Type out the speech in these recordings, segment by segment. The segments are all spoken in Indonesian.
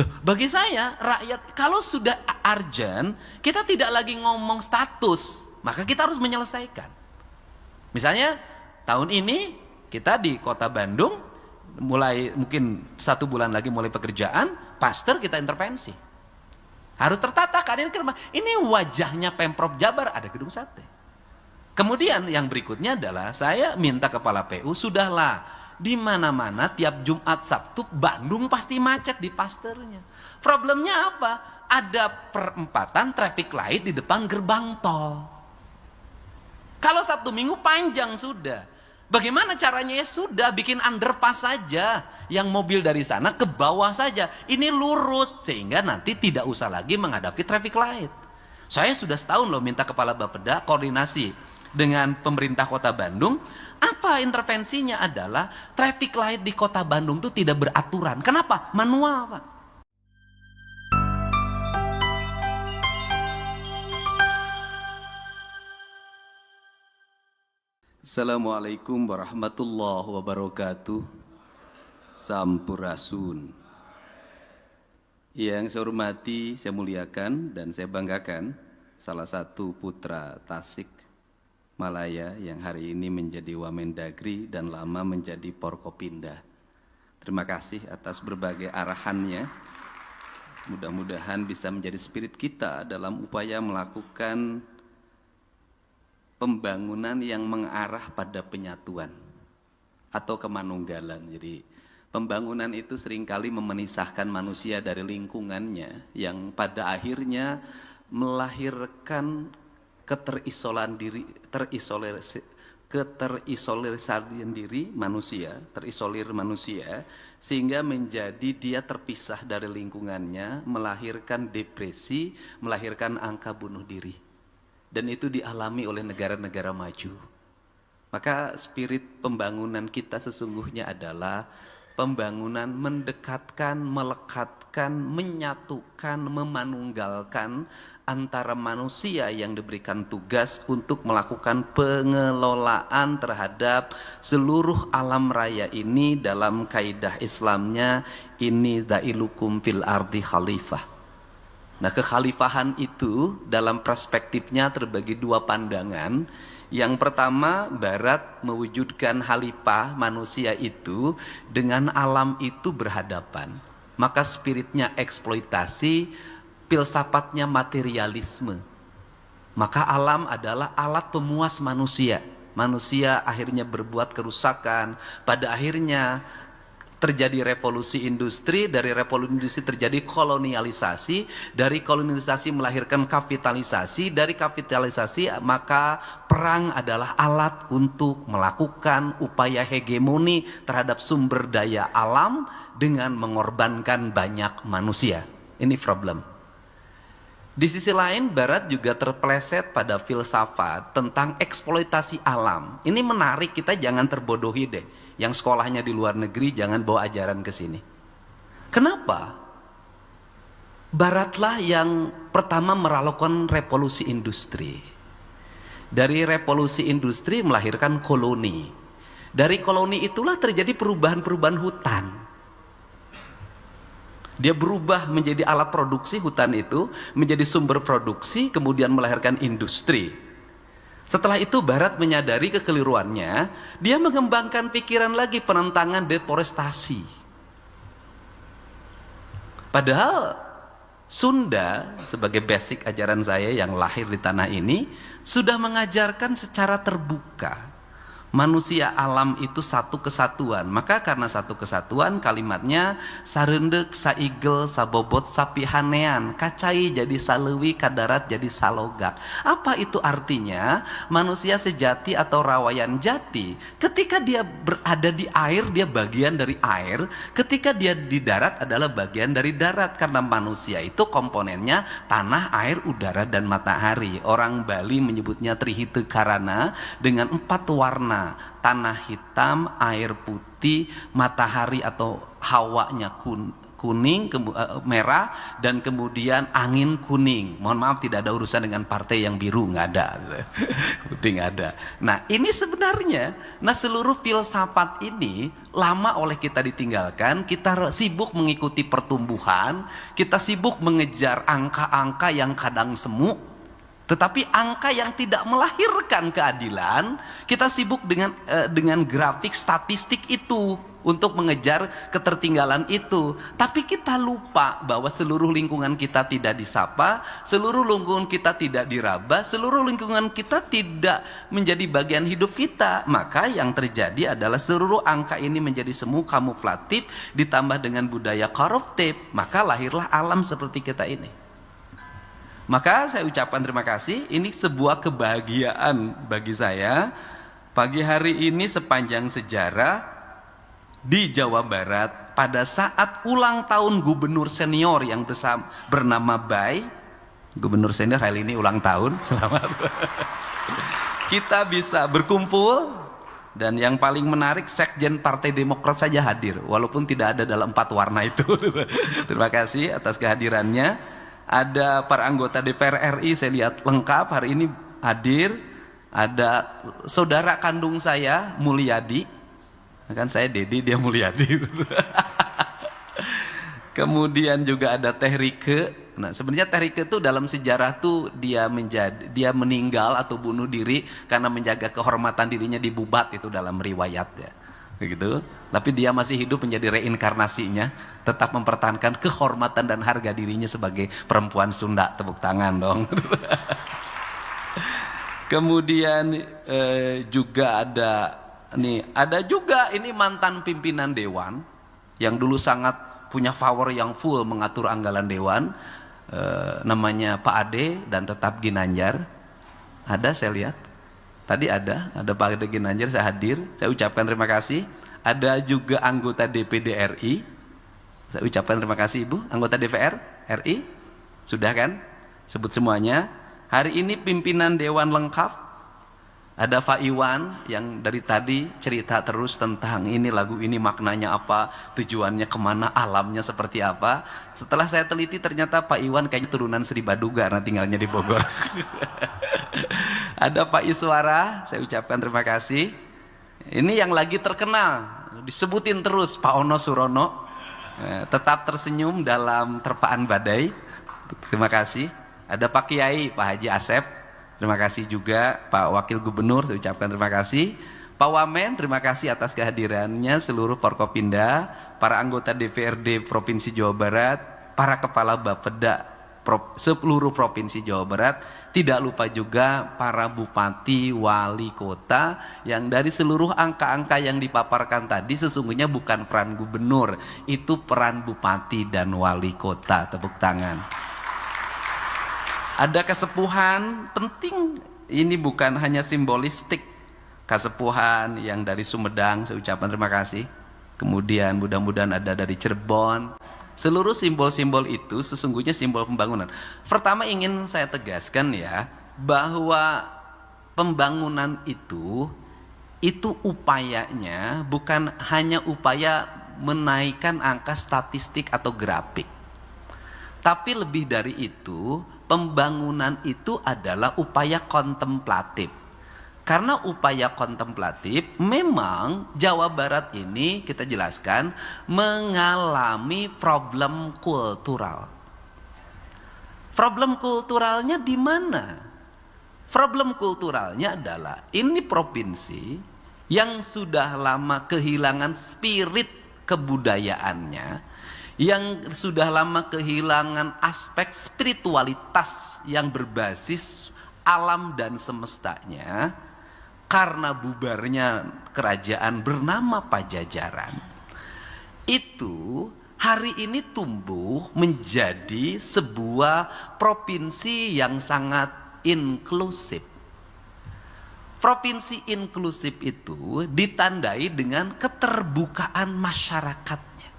Bagi saya, rakyat kalau sudah urgent, kita tidak lagi ngomong status, maka kita harus menyelesaikan. Misalnya tahun ini kita di Kota Bandung mulai mungkin 1 bulan lagi mulai pekerjaan, pastor kita intervensi. Harus tertata keadaan ke rumah. Ini wajahnya Pemprov Jabar, ada gedung sate. Kemudian yang berikutnya adalah saya minta kepala PU, sudahlah di mana-mana tiap Jumat Sabtu Bandung pasti macet di pasternya. Problemnya apa? Ada perempatan traffic light di depan gerbang tol. Kalau Sabtu Minggu panjang sudah. Bagaimana caranya? Ya sudah, bikin underpass saja. Yang mobil dari sana ke bawah saja. Ini lurus sehingga nanti tidak usah lagi menghadapi traffic light. Saya sudah setahun loh minta kepala Bapeda koordinasi dengan pemerintah Kota Bandung. Apa intervensinya adalah traffic light di Kota Bandung itu tidak beraturan. Kenapa? Manual, Pak. Assalamualaikum warahmatullahi wabarakatuh. Sampurasun. Yang saya hormati, saya muliakan dan saya banggakan salah satu putra Tasik Malaya yang hari ini menjadi Wamendagri dan lama menjadi Porkopinda. Terima kasih atas berbagai arahannya. Mudah-mudahan bisa menjadi spirit kita dalam upaya melakukan pembangunan yang mengarah pada penyatuan atau kemanunggalan. Jadi pembangunan itu seringkali memisahkan manusia dari lingkungannya yang pada akhirnya melahirkan keterisolan diri, keterisolir diri manusia, terisolir manusia, sehingga menjadi dia terpisah dari lingkungannya, melahirkan depresi, melahirkan angka bunuh diri. Dan itu dialami oleh negara-negara maju. Maka spirit pembangunan kita sesungguhnya adalah pembangunan mendekatkan, melekatkan, menyatukan, memanunggalkan antara manusia yang diberikan tugas untuk melakukan pengelolaan terhadap seluruh alam raya ini dalam kaidah Islamnya, ini da'ilukum fil ardi khalifah. Nah, kekhalifahan itu dalam perspektifnya terbagi dua pandangan. Yang pertama, Barat mewujudkan khalifah manusia itu dengan alam itu berhadapan. Maka spiritnya eksploitasi, filsafatnya materialisme. Maka alam adalah alat pemuas manusia. Manusia akhirnya berbuat kerusakan. Pada akhirnya terjadi revolusi industri, dari revolusi industri terjadi kolonialisasi, dari kolonialisasi melahirkan kapitalisasi, dari kapitalisasi maka perang adalah alat untuk melakukan upaya hegemoni terhadap sumber daya alam dengan mengorbankan banyak manusia. Ini problem. Di sisi lain, Barat juga terpeleset pada filsafat tentang eksploitasi alam. Ini menarik, kita jangan terbodohi deh. Yang sekolahnya di luar negeri jangan bawa ajaran ke sini. Kenapa? Baratlah yang pertama melakukan revolusi industri. Dari revolusi industri melahirkan koloni. Dari koloni itulah terjadi perubahan-perubahan hutan. Dia berubah menjadi alat produksi, hutan itu menjadi sumber produksi, kemudian melahirkan industri. Setelah itu Barat menyadari kekeliruannya, dia mengembangkan pikiran lagi penentangan deforestasi. Padahal Sunda sebagai basic ajaran saya yang lahir di tanah ini sudah mengajarkan secara terbuka manusia alam itu satu kesatuan. Maka karena satu kesatuan kalimatnya sarendek, saigel, sabobot, sapihanean, kacai jadi salewi, kadarat jadi salogak. Apa itu artinya? Manusia sejati atau rawayan jati, ketika dia berada di air, dia bagian dari air. Ketika dia di darat adalah bagian dari darat. Karena manusia itu komponennya tanah, air, udara, dan matahari. Orang Bali menyebutnya trihite karana dengan 4 warna. Tanah hitam, air putih, matahari atau hawanya merah, dan kemudian angin kuning. Mohon maaf, tidak ada urusan dengan partai yang biru, nggak ada. Putih nggak ada. Nah ini sebenarnya, seluruh filsafat ini lama oleh kita ditinggalkan. Kita sibuk mengikuti pertumbuhan, kita sibuk mengejar angka-angka yang kadang semu. Tetapi angka yang tidak melahirkan keadilan, kita sibuk dengan grafik statistik itu untuk mengejar ketertinggalan itu. Tapi kita lupa bahwa seluruh lingkungan kita tidak disapa, seluruh lingkungan kita tidak diraba, seluruh lingkungan kita tidak menjadi bagian hidup kita. Maka yang terjadi adalah seluruh angka ini menjadi semu kamuflatif ditambah dengan budaya koruptif. Maka lahirlah alam seperti kita ini. Maka saya ucapkan terima kasih. Ini sebuah kebahagiaan bagi saya. Pagi hari ini sepanjang sejarah di Jawa Barat, pada saat ulang tahun gubernur senior yang bernama Bay, gubernur senior hari ini ulang tahun, selamat. Kita bisa berkumpul, dan yang paling menarik Sekjen Partai Demokrat saja hadir, walaupun tidak ada dalam 4 warna itu. Terima kasih atas kehadirannya. Ada para anggota DPR RI, saya lihat lengkap hari ini hadir. Ada saudara kandung saya, Mulyadi. Kan saya Dedi, dia Mulyadi. Kemudian juga ada Teh Rike. Nah, sebenarnya Teh Rike itu dalam sejarah tuh dia meninggal atau bunuh diri karena menjaga kehormatan dirinya di Bubat, itu dalam riwayat ya. Begitu. Tapi dia masih hidup menjadi reinkarnasinya, tetap mempertahankan kehormatan dan harga dirinya sebagai perempuan Sunda. Tepuk tangan dong. Kemudian juga ada juga ini mantan pimpinan dewan yang dulu sangat punya power yang full mengatur anggaran dewan, namanya Pak Ade dan tetap Ginanjar. Ada, saya lihat tadi ada Pak Ade Ginanjar, saya hadir, saya ucapkan terima kasih. Ada juga anggota DPD RI, saya ucapkan terima kasih Ibu. Anggota DPR RI, sudah kan? Sebut semuanya. Hari ini pimpinan dewan lengkap. Ada Pak Iwan yang dari tadi cerita terus tentang ini lagu ini maknanya apa, tujuannya kemana, alamnya seperti apa. Setelah saya teliti ternyata Pak Iwan kayaknya turunan Sri Baduga karena tinggalnya di Bogor. Ada Pak Iswara, saya ucapkan terima kasih. Ini yang lagi terkenal, disebutin terus Pak Ono Surono, tetap tersenyum dalam terpaan badai. Terima kasih. Ada Pak Kiai, Pak Haji Asep. Terima kasih juga Pak Wakil Gubernur, saya ucapkan terima kasih. Pak Wamen, terima kasih atas kehadirannya, seluruh Forkopimda, para anggota DPRD Provinsi Jawa Barat, para kepala Bapeda seluruh Provinsi Jawa Barat, tidak lupa juga para bupati, wali kota, yang dari seluruh angka-angka yang dipaparkan tadi sesungguhnya bukan peran gubernur, itu peran bupati dan wali kota. Tepuk tangan. Ada kesepuhan penting, ini bukan hanya simbolistik. Kesepuhan yang dari Sumedang, saya ucapkan terima kasih. Kemudian mudah-mudahan ada dari Cirebon. Seluruh simbol-simbol itu sesungguhnya simbol pembangunan. Pertama ingin saya tegaskan ya, bahwa pembangunan itu upayanya bukan hanya upaya menaikkan angka statistik atau grafik. Tapi lebih dari itu, pembangunan itu adalah upaya kontemplatif. Karena upaya kontemplatif, memang Jawa Barat ini kita jelaskan mengalami problem kultural. Problem kulturalnya di mana? Problem kulturalnya adalah ini provinsi yang sudah lama kehilangan spirit kebudayaannya, yang sudah lama kehilangan aspek spiritualitas yang berbasis alam dan semestanya, karena bubarnya kerajaan bernama Pajajaran. Itu hari ini tumbuh menjadi sebuah provinsi yang sangat inklusif. Provinsi inklusif itu ditandai dengan keterbukaan masyarakatnya.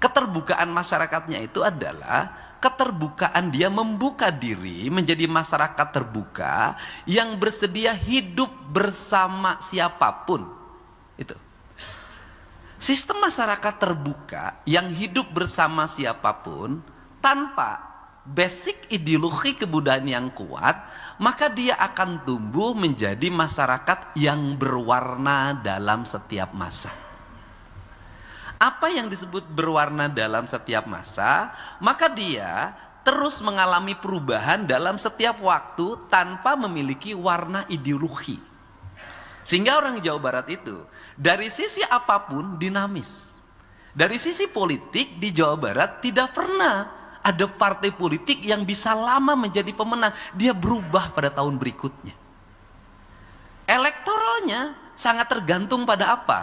Keterbukaan masyarakatnya itu adalah keterbukaan dia membuka diri menjadi masyarakat terbuka yang bersedia hidup bersama siapapun. Itu. Sistem masyarakat terbuka yang hidup bersama siapapun tanpa basic ideologi kebudayaan yang kuat, maka dia akan tumbuh menjadi masyarakat yang berwarna dalam setiap masa. Apa yang disebut berwarna dalam setiap masa? Maka dia terus mengalami perubahan dalam setiap waktu tanpa memiliki warna ideologi. Sehingga orang Jawa Barat itu dari sisi apapun dinamis. Dari sisi politik di Jawa Barat tidak pernah ada partai politik yang bisa lama menjadi pemenang. Dia berubah pada tahun berikutnya. Elektoralnya sangat tergantung pada apa?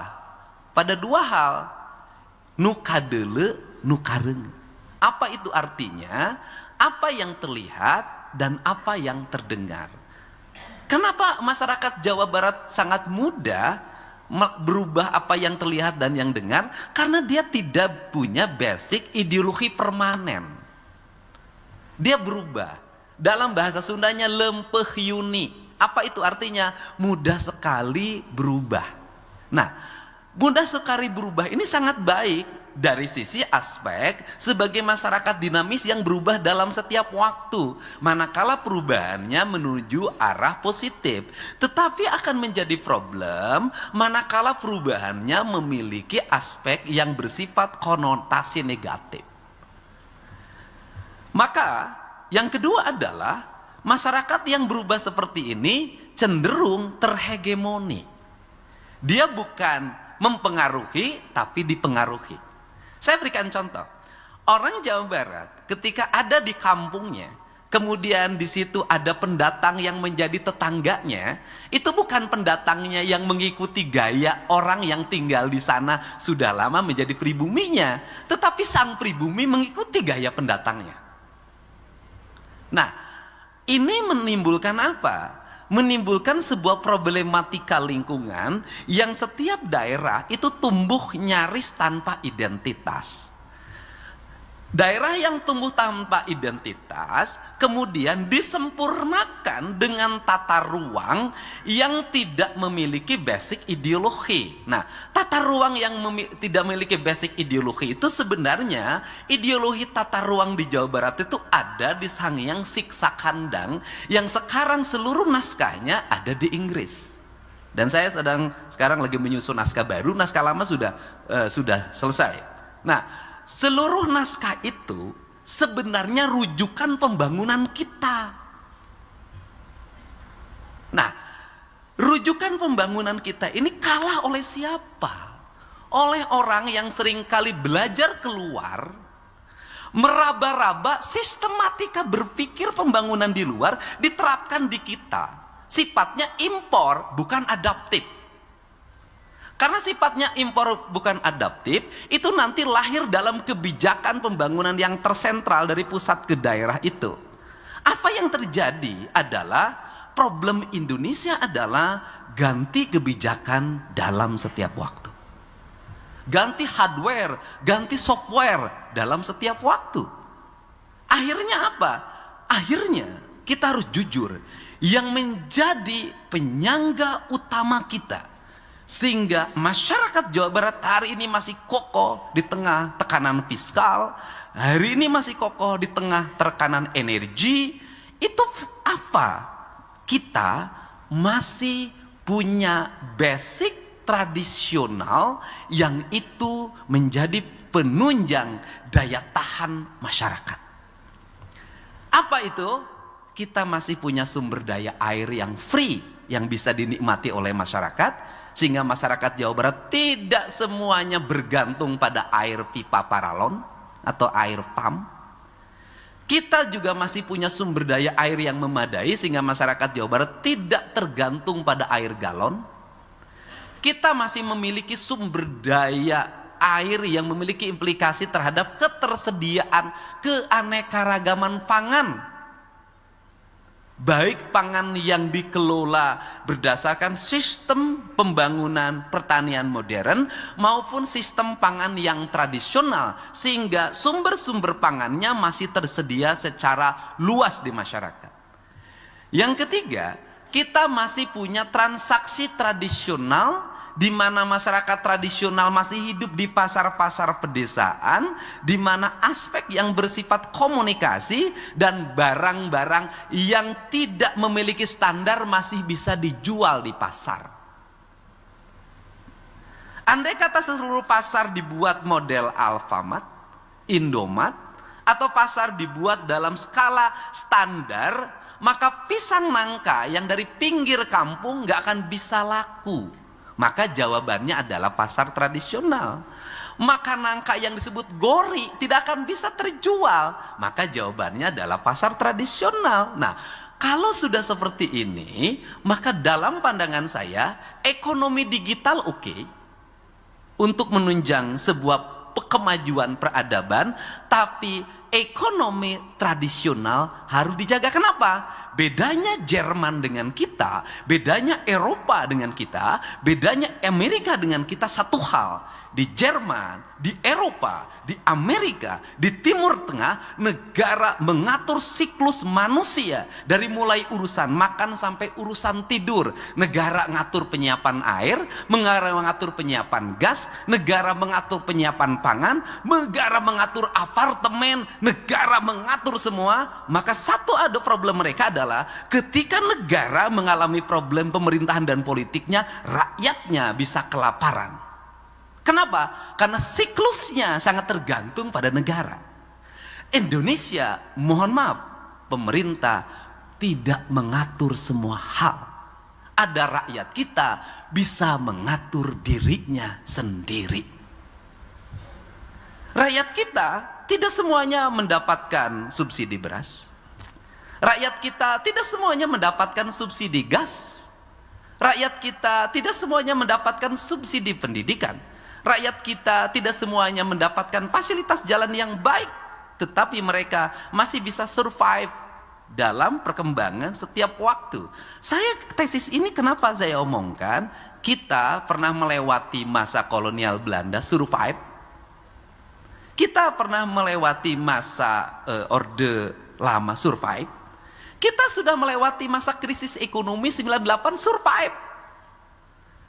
Pada dua hal. Nu kadele, nu kareng. Apa itu artinya? Apa yang terlihat dan apa yang terdengar. Kenapa masyarakat Jawa Barat sangat mudah berubah apa yang terlihat dan yang dengar? Karena dia tidak punya basic ideologi permanen. Dia berubah. Dalam bahasa Sundanya lempeh yuni. Apa itu artinya? Mudah sekali berubah. Nah, mudah sekali berubah ini sangat baik dari sisi aspek sebagai masyarakat dinamis yang berubah dalam setiap waktu, manakala perubahannya menuju arah positif. Tetapi akan menjadi problem manakala perubahannya memiliki aspek yang bersifat konotasi negatif. Maka yang kedua adalah masyarakat yang berubah seperti ini cenderung terhegemoni. Dia bukan mempengaruhi tapi dipengaruhi. Saya berikan contoh. Orang Jawa Barat ketika ada di kampungnya, kemudian di situ ada pendatang yang menjadi tetangganya, itu bukan pendatangnya yang mengikuti gaya orang yang tinggal di sana sudah lama menjadi pribuminya, tetapi sang pribumi mengikuti gaya pendatangnya. Nah, ini menimbulkan apa? Menimbulkan sebuah problematika lingkungan yang setiap daerah itu tumbuh nyaris tanpa identitas. Daerah yang tumbuh tanpa identitas kemudian disempurnakan dengan tata ruang yang tidak memiliki basic ideologi. Nah, tata ruang yang tidak memiliki basic ideologi itu sebenarnya ideologi tata ruang di Jawa Barat itu ada di Sangyang Siksa Kandang yang sekarang seluruh naskahnya ada di Inggris. Dan saya sekarang lagi menyusun naskah baru, naskah lama sudah selesai. Nah, seluruh naskah itu sebenarnya rujukan pembangunan kita. Nah, rujukan pembangunan kita ini kalah oleh siapa? Oleh orang yang seringkali belajar keluar, meraba-raba sistematika berpikir pembangunan di luar diterapkan di kita. Sifatnya impor, bukan adaptif. Karena sifatnya impor bukan adaptif, itu nanti lahir dalam kebijakan pembangunan yang tersentral dari pusat ke daerah itu. Apa yang terjadi adalah problem Indonesia adalah ganti kebijakan dalam setiap waktu. Ganti hardware, ganti software dalam setiap waktu. Akhirnya apa? Akhirnya kita harus jujur, yang menjadi penyangga utama kita sehingga masyarakat Jawa Barat hari ini masih kokoh di tengah tekanan fiskal, hari ini masih kokoh di tengah tekanan energi, itu apa? Kita masih punya basic tradisional yang itu menjadi penunjang daya tahan masyarakat. Apa itu? Kita masih punya sumber daya air yang free, yang bisa dinikmati oleh masyarakat, sehingga masyarakat Jawa Barat tidak semuanya bergantung pada air pipa paralon atau air pam. Kita juga masih punya sumber daya air yang memadai sehingga masyarakat Jawa Barat tidak tergantung pada air galon. Kita masih memiliki sumber daya air yang memiliki implikasi terhadap ketersediaan keanekaragaman pangan. Baik pangan yang dikelola berdasarkan sistem pembangunan pertanian modern maupun sistem pangan yang tradisional, sehingga sumber-sumber pangannya masih tersedia secara luas di masyarakat. Yang ketiga, kita masih punya transaksi tradisional di mana masyarakat tradisional masih hidup di pasar-pasar pedesaan, di mana aspek yang bersifat komunikasi dan barang-barang yang tidak memiliki standar masih bisa dijual di pasar. Andai kata seluruh pasar dibuat model Alfamart, Indomart, atau pasar dibuat dalam skala standar, maka pisang nangka yang dari pinggir kampung nggak akan bisa laku. Maka jawabannya adalah pasar tradisional. Maka nangka yang disebut gori tidak akan bisa terjual. Maka jawabannya adalah pasar tradisional. Nah, kalau sudah seperti ini, maka dalam pandangan saya, ekonomi digital oke, untuk menunjang sebuah kemajuan peradaban, tapi ekonomi tradisional harus dijaga. Kenapa? Bedanya Jerman dengan kita, bedanya Eropa dengan kita, bedanya Amerika dengan kita satu hal. Di Jerman, di Eropa, di Amerika, di Timur Tengah, negara mengatur siklus manusia. Dari mulai urusan makan sampai urusan tidur. Negara mengatur penyiapan air, negara mengatur penyiapan gas, negara mengatur penyiapan pangan, negara mengatur apartemen, negara mengatur semua. Maka satu ada problem mereka adalah ketika negara mengalami problem pemerintahan dan politiknya, rakyatnya bisa kelaparan. Kenapa? Karena siklusnya sangat tergantung pada negara. Indonesia, mohon maaf, pemerintah tidak mengatur semua hal. Ada rakyat kita bisa mengatur dirinya sendiri. Rakyat kita tidak semuanya mendapatkan subsidi beras. Rakyat kita tidak semuanya mendapatkan subsidi gas. Rakyat kita tidak semuanya mendapatkan subsidi pendidikan. Rakyat kita tidak semuanya mendapatkan fasilitas jalan yang baik, tetapi mereka masih bisa survive dalam perkembangan setiap waktu. Saya tesis ini kenapa saya omongkan? Kita pernah melewati masa kolonial Belanda, survive. Kita pernah melewati masa Orde Lama, survive. Kita sudah melewati masa krisis ekonomi 98, survive.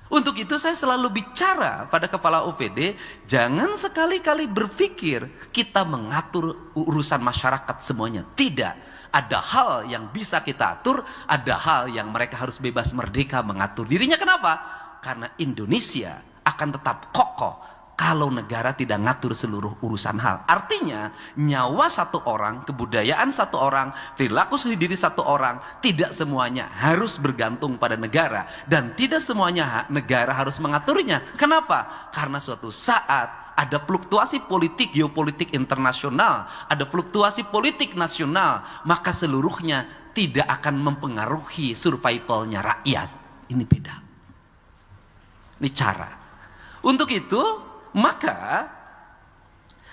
Untuk itu saya selalu bicara pada kepala OVD, jangan sekali-kali berpikir kita mengatur urusan masyarakat semuanya. Tidak, ada hal yang bisa kita atur, ada hal yang mereka harus bebas merdeka mengatur dirinya. Kenapa? Karena Indonesia akan tetap kokoh kalau negara tidak ngatur seluruh urusan hal. Artinya nyawa satu orang, kebudayaan satu orang, perilaku diri satu orang, tidak semuanya harus bergantung pada negara. Dan tidak semuanya negara harus mengaturnya. Kenapa? Karena suatu saat ada fluktuasi politik, geopolitik internasional, ada fluktuasi politik nasional, maka seluruhnya tidak akan mempengaruhi survivalnya rakyat. Ini beda. Ini cara. Untuk itu, maka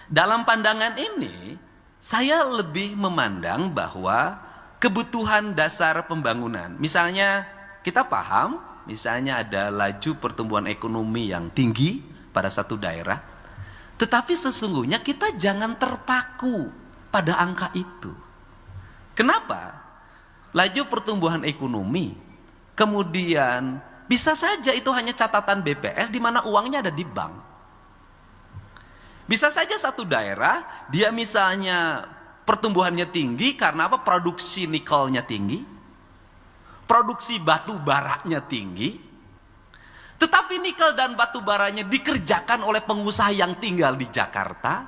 dalam pandangan ini saya lebih memandang bahwa kebutuhan dasar pembangunan, misalnya kita paham, misalnya ada laju pertumbuhan ekonomi yang tinggi pada satu daerah, tetapi sesungguhnya kita jangan terpaku pada angka itu. Kenapa? Laju pertumbuhan ekonomi, kemudian bisa saja itu hanya catatan BPS di mana uangnya ada di bank. Bisa saja satu daerah, dia misalnya pertumbuhannya tinggi karena apa? Produksi nikelnya tinggi, produksi batu baranya tinggi, tetapi nikel dan batu baranya dikerjakan oleh pengusaha yang tinggal di Jakarta,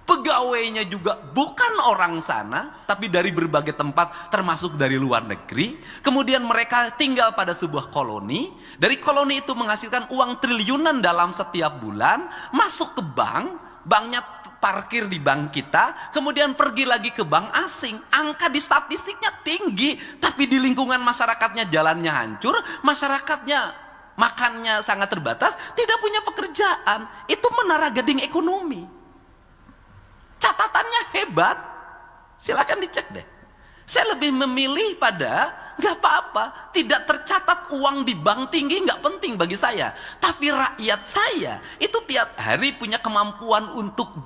pegawainya juga bukan orang sana, tapi dari berbagai tempat termasuk dari luar negeri. Kemudian mereka tinggal pada sebuah koloni. Dari koloni itu menghasilkan uang triliunan dalam setiap bulan, masuk ke bank, banknya parkir di bank kita, kemudian pergi lagi ke bank asing. Angka di statistiknya tinggi, tapi di lingkungan masyarakatnya jalannya hancur, masyarakatnya makannya sangat terbatas, tidak punya pekerjaan. Itu menara gading ekonomi. Catatannya hebat, silakan dicek deh. Saya lebih memilih pada nggak apa-apa, tidak tercatat uang di bank tinggi nggak penting bagi saya. Tapi rakyat saya itu tiap hari punya kemampuan untuk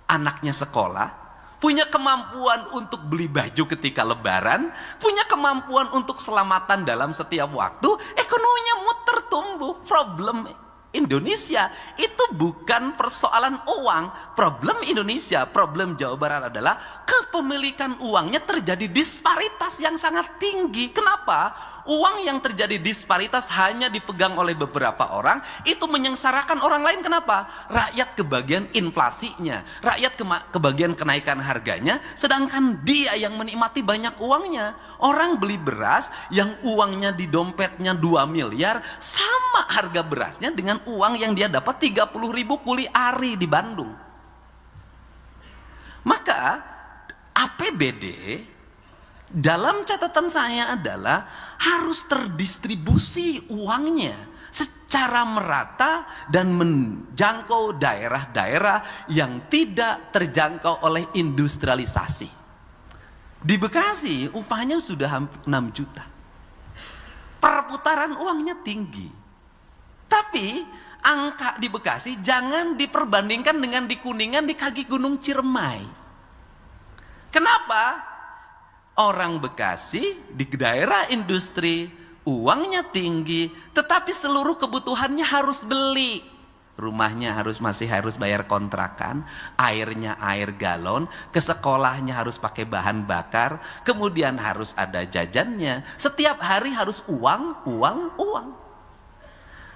anaknya sekolah, punya kemampuan untuk beli baju ketika lebaran, punya kemampuan untuk selamatan dalam setiap waktu, ekonominya muter tumbuh. Problem Indonesia itu bukan persoalan uang. Problem Indonesia, problem Jawa Barat adalah kepemilikan uangnya terjadi disparitas yang sangat tinggi. Kenapa? Uang yang terjadi disparitas hanya dipegang oleh beberapa orang, itu menyengsarakan orang lain. Kenapa? Rakyat kebagian inflasinya, rakyat kebagian kenaikan harganya, sedangkan dia yang menikmati banyak uangnya. Orang beli beras yang uangnya di dompetnya 2 miliar, sama harga berasnya dengan uang yang dia dapat 30.000 kuli ari di Bandung. Maka APBD dalam catatan saya adalah harus terdistribusi uangnya secara merata dan menjangkau daerah-daerah yang tidak terjangkau oleh industrialisasi. Di Bekasi upahnya sudah hampir 6 juta. Perputaran uangnya tinggi. Tapi angka di Bekasi jangan diperbandingkan dengan di Kuningan, di kaki Gunung Ciremai. Kenapa? Orang Bekasi di daerah industri uangnya tinggi, tetapi seluruh kebutuhannya harus beli. Rumahnya masih harus bayar kontrakan, airnya air galon, ke sekolahnya harus pakai bahan bakar, kemudian harus ada jajannya. Setiap hari harus uang, uang, uang.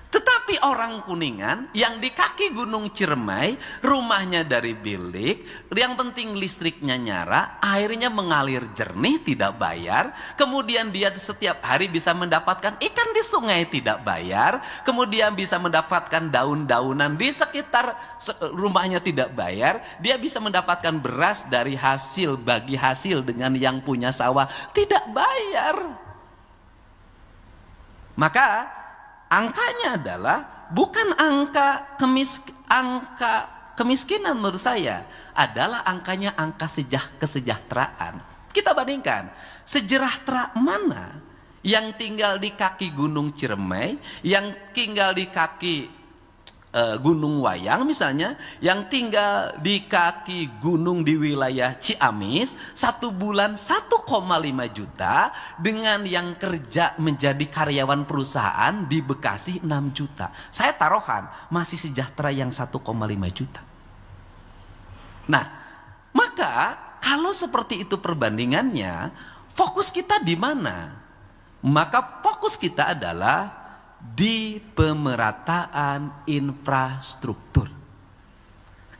Tetapi orang Kuningan yang di kaki Gunung Ciremai, rumahnya dari bilik, yang penting listriknya nyala, airnya mengalir jernih, tidak bayar. Kemudian dia setiap hari bisa mendapatkan ikan di sungai, tidak bayar. Kemudian bisa mendapatkan daun-daunan di sekitar rumahnya, tidak bayar. Dia bisa mendapatkan beras dari hasil, bagi hasil dengan yang punya sawah, tidak bayar. Maka angkanya adalah bukan angka kemiskinan, menurut saya adalah angkanya angka kesejahteraan. Kita bandingkan, sejahtera mana yang tinggal di kaki Gunung Ciremai, yang tinggal di kaki Gunung Wayang misalnya, yang tinggal di kaki gunung di wilayah Ciamis, 1 bulan 1,5 juta, dengan yang kerja menjadi karyawan perusahaan di Bekasi 6 juta. Saya taruhan masih sejahtera yang 1,5 juta. Nah, maka kalau seperti itu perbandingannya, fokus kita di mana? Maka fokus kita adalah di pemerataan infrastruktur.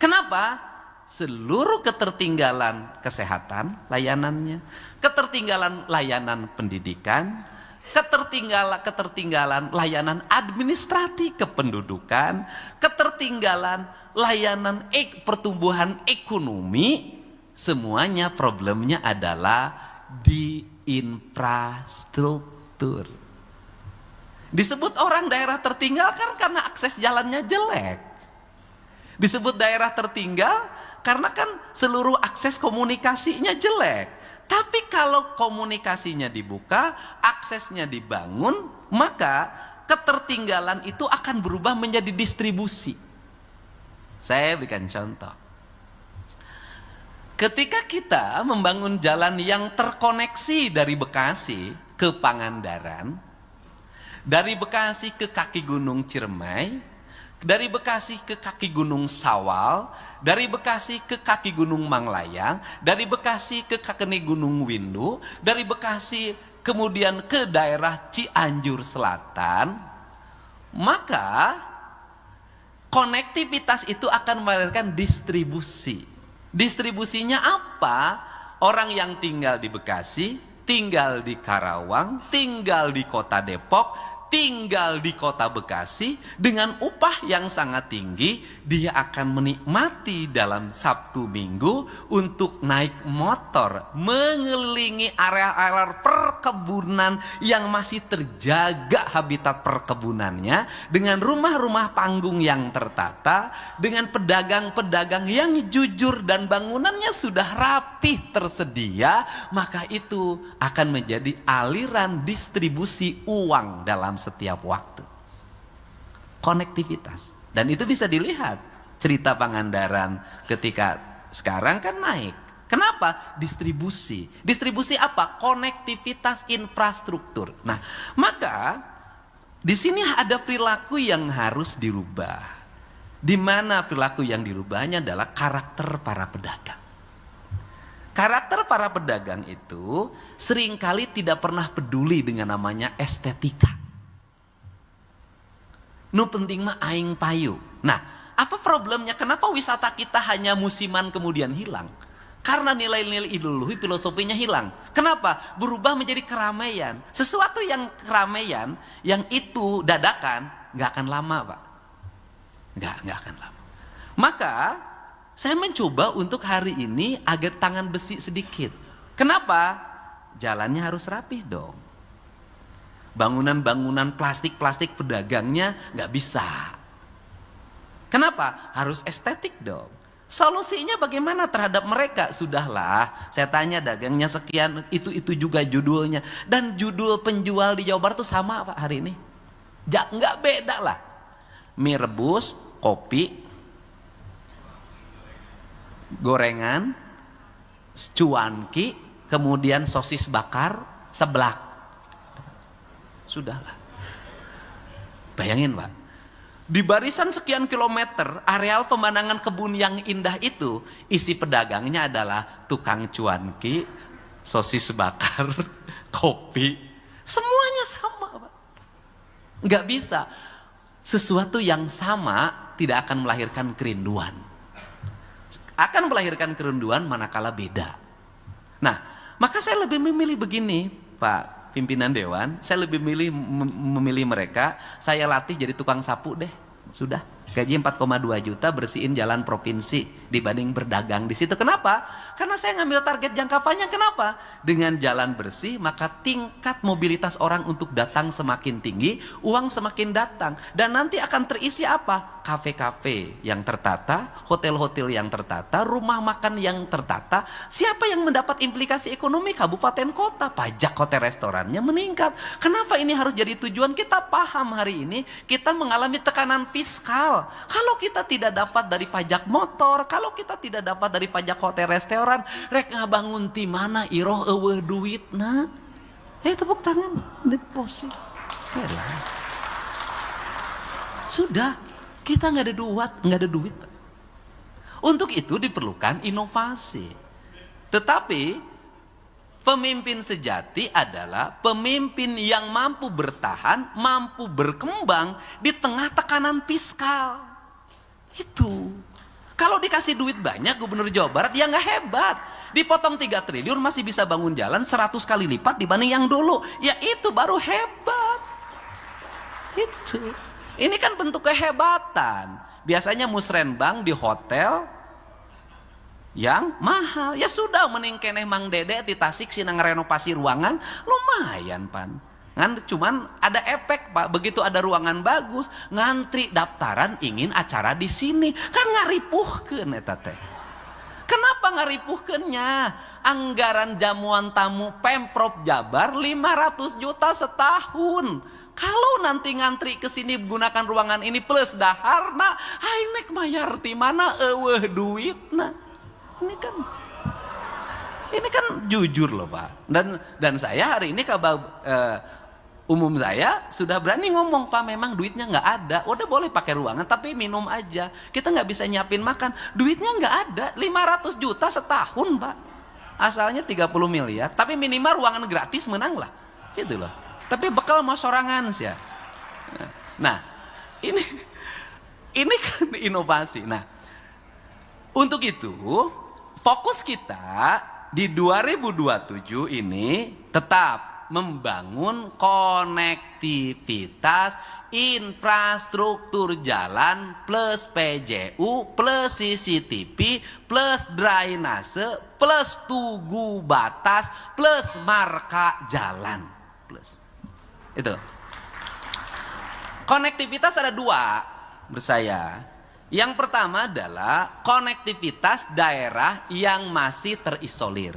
Kenapa? Seluruh ketertinggalan kesehatan layanannya, ketertinggalan layanan pendidikan, ketertinggalan layanan administratif kependudukan, ketertinggalan layanan pertumbuhan ekonomi, semuanya problemnya adalah di infrastruktur. Disebut orang daerah tertinggal kan karena akses jalannya jelek. Disebut daerah tertinggal karena kan seluruh akses komunikasinya jelek. Tapi kalau komunikasinya dibuka, aksesnya dibangun, maka ketertinggalan itu akan berubah menjadi distribusi. Saya berikan contoh. Ketika kita membangun jalan yang terkoneksi dari Bekasi ke Pangandaran, dari Bekasi ke kaki Gunung Ciremai, dari Bekasi ke kaki Gunung Sawal, dari Bekasi ke kaki Gunung Manglayang, dari Bekasi ke kaki Gunung Windu, dari Bekasi kemudian ke daerah Cianjur Selatan, maka konektivitas itu akan melahirkan distribusi. Distribusinya apa? Orang yang tinggal di Bekasi, tinggal di Karawang, tinggal di kota Depok, tinggal di kota Bekasi, dengan upah yang sangat tinggi, dia akan menikmati dalam Sabtu Minggu untuk naik motor mengelilingi area-area perkebunan yang masih terjaga habitat perkebunannya, dengan rumah-rumah panggung yang tertata, dengan pedagang-pedagang yang jujur dan bangunannya sudah rapih tersedia. Maka itu akan menjadi aliran distribusi uang dalam setiap waktu. Konektivitas. Dan itu bisa dilihat cerita Pangandaran ketika sekarang kan naik. Kenapa? Distribusi. Distribusi apa? Konektivitas infrastruktur. Nah, maka Di sini ada perilaku yang harus dirubah. Di mana perilaku yang dirubahnya adalah karakter para pedagang. Karakter para pedagang itu seringkali tidak pernah peduli dengan namanya estetika. Nu penting mah aing payu. Nah, apa problemnya? Kenapa wisata kita hanya musiman kemudian hilang? Karena nilai-nilai ideologi filosofinya hilang. Kenapa? Berubah menjadi keramaian. Sesuatu yang keramaian, yang itu dadakan, nggak akan lama, Pak. Nggak akan lama. Maka saya mencoba untuk hari ini agak tangan besi sedikit. Kenapa? Jalannya harus rapih dong. Bangunan-bangunan plastik-plastik pedagangnya nggak bisa. Kenapa? Harus estetik dong. Solusinya bagaimana terhadap mereka? Sudahlah, saya tanya dagangnya sekian, itu juga judulnya. Dan judul penjual di Jawa Barat itu sama Pak hari ini. Nggak beda lah. Mie rebus, kopi, gorengan, cuanki, kemudian sosis bakar, seblak. Sudahlah. Bayangin Pak, di barisan sekian kilometer, areal pemandangan kebun yang indah itu, isi pedagangnya adalah tukang cuanki, sosis bakar, kopi. Semuanya sama Pak. Nggak bisa. Sesuatu yang sama tidak akan melahirkan kerinduan. Akan melahirkan kerinduan manakala beda. Nah, maka saya lebih memilih begini, Pak pimpinan dewan, saya lebih memilih mereka, saya latih jadi tukang sapu deh. Sudah, gaji 4,2 juta bersihin jalan provinsi dibanding berdagang di situ. Kenapa? Karena saya ngambil target jangka panjang. Kenapa? Dengan jalan bersih, maka tingkat mobilitas orang untuk datang semakin tinggi, uang semakin datang. Dan nanti akan terisi apa? Kafe-kafe yang tertata, hotel-hotel yang tertata, rumah makan yang tertata. Siapa yang mendapat implikasi ekonomi? Kabupaten kota. Pajak hotel restorannya meningkat. Kenapa ini harus jadi tujuan? Kita paham hari ini kita mengalami tekanan fiskal. Kalau kita tidak dapat dari pajak motor, kalau kita tidak dapat dari pajak hotel restoran, rek ngabangun ti mana iroh eueuh duitna. Tepuk tangan, deposit. Sudah, kita nggak ada duit. Untuk itu diperlukan inovasi. Tetapi pemimpin sejati adalah pemimpin yang mampu bertahan, mampu berkembang di tengah tekanan fiskal. Itu. Kalau dikasih duit banyak Gubernur Jawa Barat, ya nggak hebat. Dipotong 3 triliun masih bisa bangun jalan 100 kali lipat dibanding yang dulu. Ya itu baru hebat. Itu. Ini kan bentuk kehebatan. Biasanya musrenbang di hotel yang mahal. Ya sudah, mending keneh Mang Dede di Tasik sih ngerenovasi ruangan, lumayan pan. Cuman ada efek Pak, begitu ada ruangan bagus, ngantri daftaran ingin acara di sini, kan ngaripuhkeun eta teh. Kenapa ngaripuhkeunnya? Anggaran jamuan tamu Pemprov Jabar 500 juta setahun. Kalau nanti ngantri ke sini menggunakan ruangan ini plus daharna, aing nek mayar ti mana eueuh duitna. Ini kan jujur loh Pak. Dan saya hari ini umum saya sudah berani ngomong, Pak memang duitnya nggak ada, udah boleh pakai ruangan tapi minum aja, kita nggak bisa nyiapin makan, duitnya nggak ada, 500 juta setahun Pak, asalnya 30 miliar, tapi minimal ruangan gratis menang lah, gitu loh, tapi bekal mau sorangan sih ya. Nah ini kan inovasi. Nah untuk itu fokus kita di 2027 ini tetap membangun konektivitas infrastruktur jalan plus PJU plus CCTV plus drainase plus tugu batas plus marka jalan plus. Itu. Konektivitas ada 2 menurut saya. Yang pertama adalah konektivitas daerah yang masih terisolir.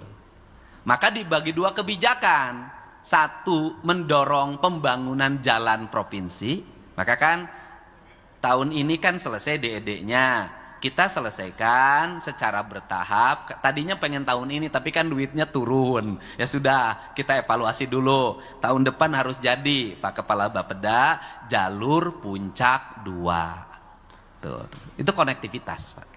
Maka dibagi 2 kebijakan. 1, mendorong pembangunan jalan provinsi. Maka kan tahun ini kan selesai DED-nya. kita selesaikan secara bertahap. Tadinya pengen tahun ini, tapi kan duitnya turun. Ya sudah, kita evaluasi dulu. Tahun depan harus jadi, Pak Kepala Bapeda, jalur Puncak 2. Tuh, itu konektivitas, Pak.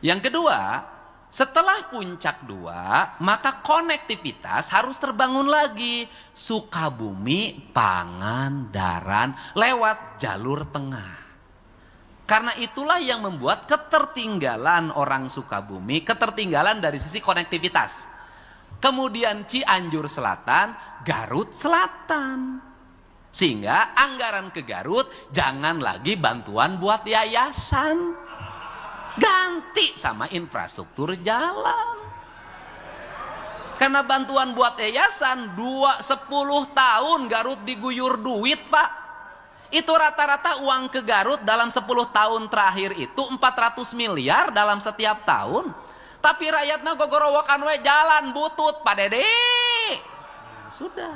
Yang kedua, setelah Puncak 2, maka konektivitas harus terbangun lagi. Sukabumi, Pangandaran, lewat jalur tengah. Karena itulah yang membuat ketertinggalan orang Sukabumi, ketertinggalan dari sisi konektivitas. Kemudian Cianjur Selatan, Garut Selatan. Sehingga anggaran ke Garut jangan lagi bantuan buat yayasan. Ganti sama infrastruktur jalan. Karena bantuan buat yayasan 10 tahun Garut diguyur duit, Pak. Itu rata-rata uang ke Garut dalam 10 tahun terakhir itu 400 miliar dalam setiap tahun. Tapi rakyatnya gogorowokan we jalan butut, Pak Dede. Nah, sudah.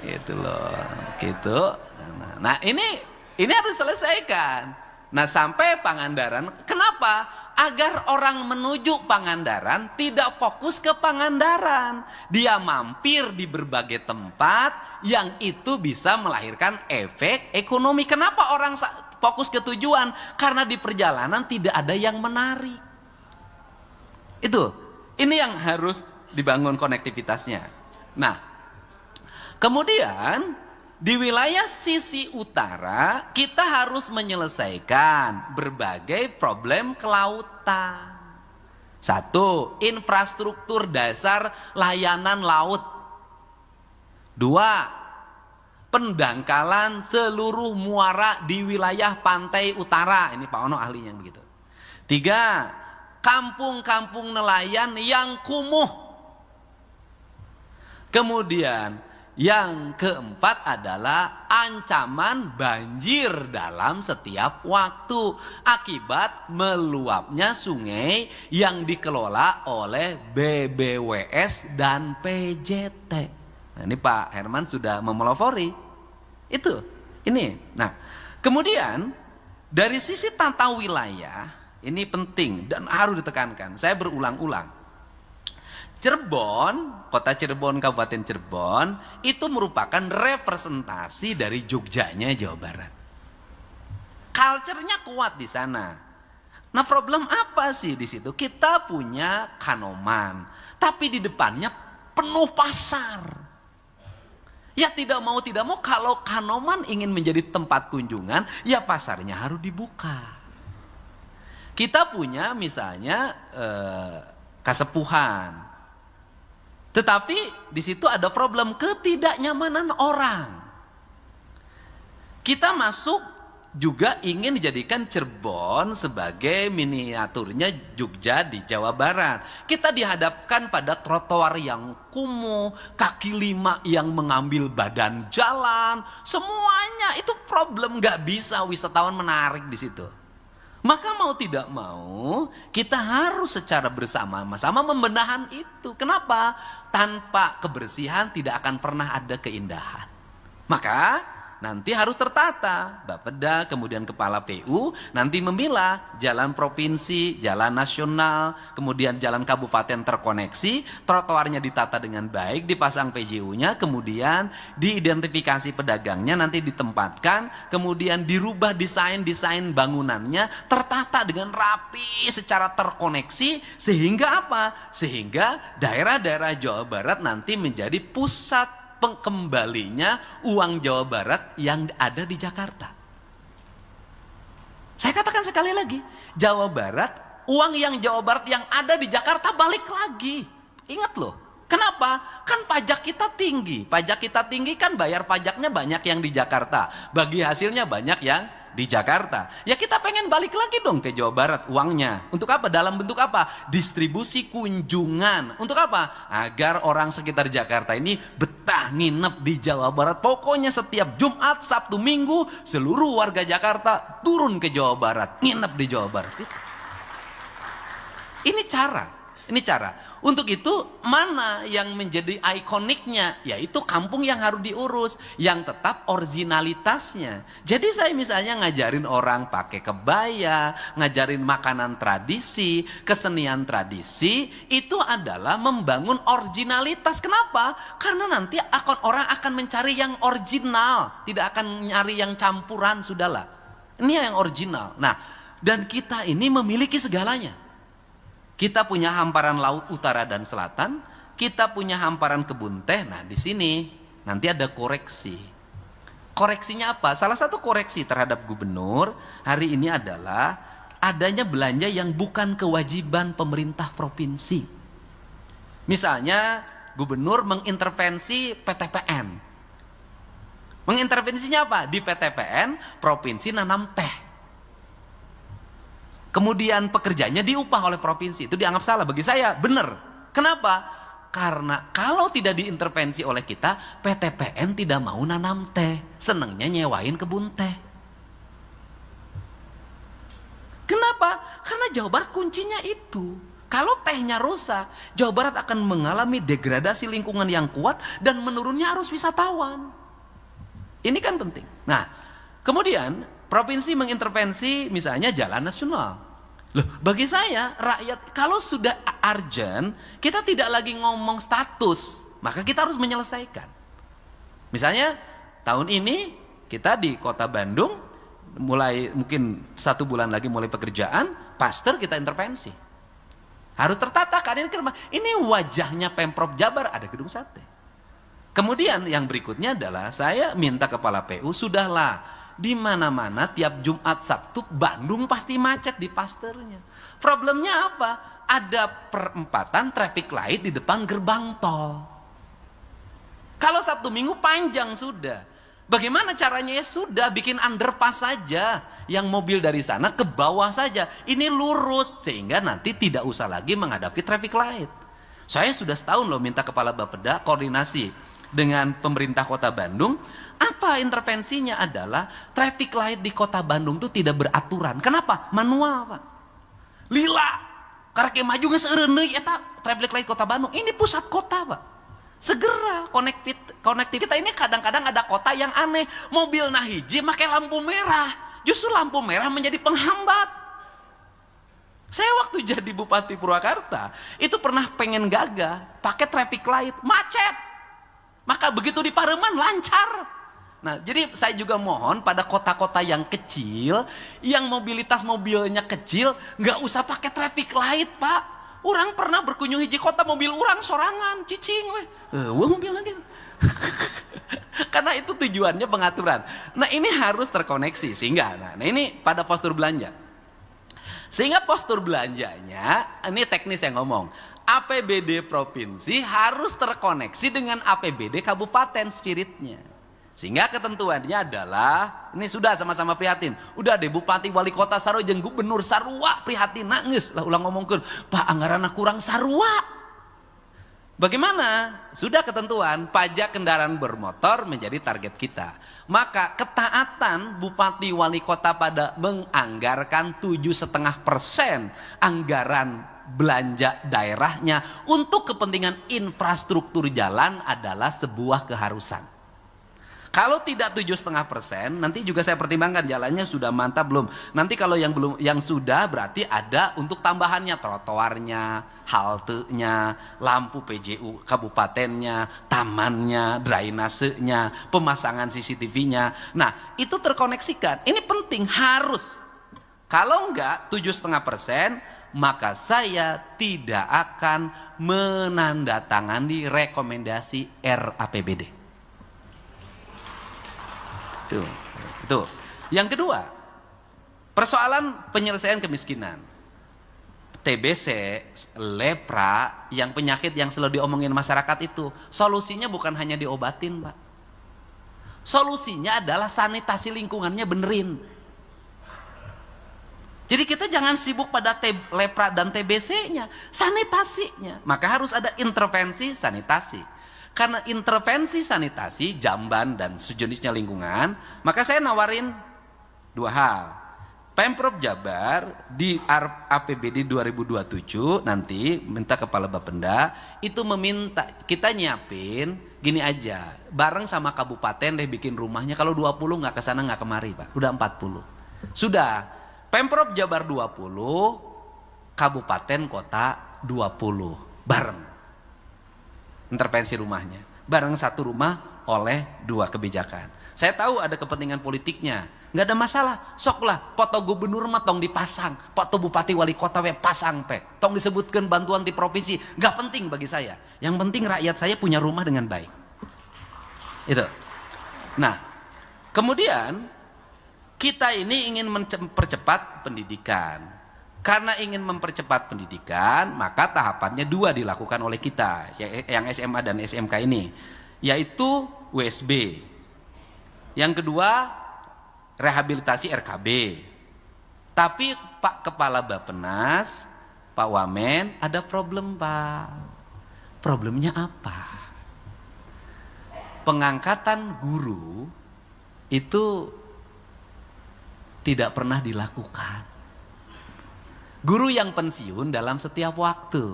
Gitu loh, gitu. Nah, ini harus diselesaikan. Nah, sampai Pangandaran, kenapa? Agar orang menuju Pangandaran tidak fokus ke Pangandaran. Dia mampir di berbagai tempat yang itu bisa melahirkan efek ekonomi. Kenapa orang fokus ke tujuan? Karena di perjalanan tidak ada yang menarik. Ini yang harus dibangun konektivitasnya. Nah, kemudian di wilayah sisi utara, kita harus menyelesaikan berbagai problem kelautan. 1. Infrastruktur dasar layanan laut. 2. Pendangkalan seluruh muara di wilayah pantai utara. Ini Pak Ono ahlinya begitu. 3. Kampung-kampung nelayan yang kumuh. Kemudian yang keempat adalah ancaman banjir dalam setiap waktu akibat meluapnya sungai yang dikelola oleh BBWS dan PJT. Nah, ini Pak Herman sudah memelopori. Ini. Nah, kemudian dari sisi tata wilayah, ini penting dan harus ditekankan. Saya berulang-ulang. Cirebon, kota Cirebon, Kabupaten Cirebon, itu merupakan representasi dari Jogjanya Jawa Barat. Culture-nya kuat di sana. Nah, problem apa sih di situ? Kita punya Kanoman, tapi di depannya penuh pasar. Ya tidak mau kalau Kanoman ingin menjadi tempat kunjungan, ya pasarnya harus dibuka. Kita punya misalnya Kasepuhan. Tetapi di situ ada problem ketidaknyamanan orang. Kita masuk juga ingin dijadikan Cirebon sebagai miniaturnya Jogja di Jawa Barat. Kita dihadapkan pada trotoar yang kumuh, kaki lima yang mengambil badan jalan, semuanya itu problem, nggak bisa wisatawan menarik di situ. Maka mau tidak mau kita harus secara bersama-sama membenahan itu. Kenapa? Tanpa kebersihan tidak akan pernah ada keindahan. Maka nanti harus tertata. Bapeda kemudian kepala PU nanti memilah jalan provinsi, jalan nasional, kemudian jalan kabupaten terkoneksi, trotoarnya ditata dengan baik, dipasang PJU-nya, kemudian diidentifikasi pedagangnya, nanti ditempatkan, kemudian dirubah desain bangunannya, tertata dengan rapi secara terkoneksi, sehingga apa? Sehingga daerah-daerah Jawa Barat nanti menjadi pusat pengembalinya uang Jawa Barat yang ada di Jakarta. Saya katakan sekali lagi, Jawa Barat, uang yang Jawa Barat yang ada di Jakarta balik lagi. Ingat loh, kenapa? Kan pajak kita tinggi. Pajak kita tinggi kan bayar pajaknya banyak yang di Jakarta. Bagi hasilnya banyak yang di Jakarta. Ya kita pengen balik lagi dong ke Jawa Barat uangnya. Untuk apa? Dalam bentuk apa? Distribusi kunjungan. Untuk apa? Agar orang sekitar Jakarta ini betah nginep di Jawa Barat. Pokoknya setiap Jumat, Sabtu, Minggu seluruh warga Jakarta turun ke Jawa Barat, nginep di Jawa Barat. Ini cara. Ini cara. Untuk itu mana yang menjadi ikoniknya? Yaitu kampung yang harus diurus, yang tetap originalitasnya. Jadi saya misalnya ngajarin orang pakai kebaya, ngajarin makanan tradisi, kesenian tradisi, itu adalah membangun originalitas. Kenapa? Karena nanti orang akan mencari yang original, tidak akan nyari yang campuran, sudahlah. Ini yang original. Nah, dan kita ini memiliki segalanya. Kita punya hamparan laut utara dan selatan, kita punya hamparan kebun teh. Nah, di sini nanti ada koreksi. Koreksinya apa? Salah satu koreksi terhadap gubernur hari ini adalah adanya belanja yang bukan kewajiban pemerintah provinsi. Misalnya, gubernur mengintervensi PTPN. Mengintervensinya apa? Di PTPN, provinsi nanam teh. Kemudian pekerjanya diupah oleh provinsi. Itu dianggap salah. Bagi saya benar. Kenapa? Karena kalau tidak diintervensi oleh kita, PTPN tidak mau nanam teh. Senangnya nyewain kebun teh. Kenapa? Karena Jawa Barat kuncinya itu. Kalau tehnya rusak, Jawa Barat akan mengalami degradasi lingkungan yang kuat dan menurunnya arus wisatawan. Ini kan penting. Nah, kemudian provinsi mengintervensi misalnya jalan nasional. Loh, bagi saya rakyat kalau sudah urgent, kita tidak lagi ngomong status, maka kita harus menyelesaikan. Misalnya tahun ini kita di Kota Bandung mulai mungkin 1 bulan lagi mulai pekerjaan, Pasteur kita intervensi. Harus tertata keadaan ini wajahnya Pemprov Jabar ada gedung sate. Kemudian yang berikutnya adalah saya minta kepala PU sudahlah. Di mana-mana tiap Jumat Sabtu Bandung pasti macet di Pasteurnya. Problemnya apa? Ada perempatan traffic light di depan gerbang tol. Kalau Sabtu Minggu panjang sudah. Bagaimana caranya? Ya sudah bikin underpass saja. Yang mobil dari sana ke bawah saja. Ini lurus sehingga nanti tidak usah lagi menghadapi traffic light. Saya sudah setahun loh minta kepala Bapeda koordinasi dengan pemerintah Kota Bandung. Apa intervensinya adalah traffic light di Kota Bandung itu tidak beraturan. Kenapa? Manual, Pak. Lila. Karena kayak maju nggak seureuneui eta traffic light Kota Bandung. Ini pusat kota, Pak. Segera konektivitas ini kadang-kadang ada kota yang aneh. Mobil nahiji pakai lampu merah. Justru lampu merah menjadi penghambat. Saya waktu jadi Bupati Purwakarta itu pernah pengen gagah pakai traffic light, macet. Maka begitu di Pareman lancar. Nah, jadi saya juga mohon pada kota-kota yang kecil, yang mobilitas mobilnya kecil, nggak usah pakai traffic light, Pak. Orang pernah berkunjung hiji kota mobil orang sorangan, cicing, mobil lagi. Karena itu tujuannya pengaturan. Nah, ini harus terkoneksi sehingga, nah ini pada postur belanja. Sehingga postur belanjanya, ini teknis yang ngomong. APBD provinsi harus terkoneksi dengan APBD kabupaten spiritnya. Sehingga ketentuannya adalah, ini sudah sama-sama prihatin. Udah deh Bupati Wali Kota sarua jeung Gubernur sarua prihatin nangis lah ulang ngomongkeun, Pak anggaranna kurang sarua. Bagaimana? Sudah ketentuan pajak kendaraan bermotor menjadi target kita. Maka ketaatan Bupati Wali Kota pada menganggarkan 7,5% anggaran belanja daerahnya untuk kepentingan infrastruktur jalan adalah sebuah keharusan. Kalau tidak 7,5%, nanti juga saya pertimbangkan jalannya sudah mantap belum. Nanti kalau yang belum, yang sudah berarti ada untuk tambahannya, trotoarnya, haltenya, lampu PJU kabupatennya, tamannya, drainasenya, pemasangan CCTV-nya. Nah, itu terkoneksikan. Ini penting, harus. Kalau enggak 7,5%, maka saya tidak akan menandatangani rekomendasi RAPBD. Itu. Yang kedua, persoalan penyelesaian kemiskinan. TBC, lepra, yang penyakit yang selalu diomongin masyarakat itu, solusinya bukan hanya diobatin, Pak. Solusinya adalah sanitasi lingkungannya benerin. Jadi kita jangan sibuk pada lepra dan TBC-nya, sanitasinya. Maka harus ada intervensi sanitasi. Karena intervensi sanitasi, jamban dan sejenisnya lingkungan, maka saya nawarin 2 hal. Pemprov Jabar di APBD 2027 nanti minta kepala Bapenda itu meminta kita nyiapin gini aja, bareng sama kabupaten deh bikin rumahnya. Kalau 20 nggak kesana nggak kemari Pak, udah 40. Sudah, Pemprov Jabar 20, kabupaten kota 20, bareng intervensi rumahnya, bareng satu rumah oleh dua kebijakan. Saya tahu ada kepentingan politiknya, nggak ada masalah, soklah foto gubernur mah tong dipasang, foto bupati wali kota we pasang pek, tong disebutkan bantuan di provinsi, nggak penting bagi saya. Yang penting rakyat saya punya rumah dengan baik. Itu. Nah, kemudian kita ini ingin mempercepat pendidikan. Karena ingin mempercepat pendidikan, maka tahapannya dua dilakukan oleh kita, yang SMA dan SMK ini, yaitu WSB. Yang kedua, rehabilitasi RKB. Tapi Pak Kepala Bappenas, Pak Wamen, ada problem Pak. Problemnya apa? Pengangkatan guru itu tidak pernah dilakukan. Guru yang pensiun dalam setiap waktu.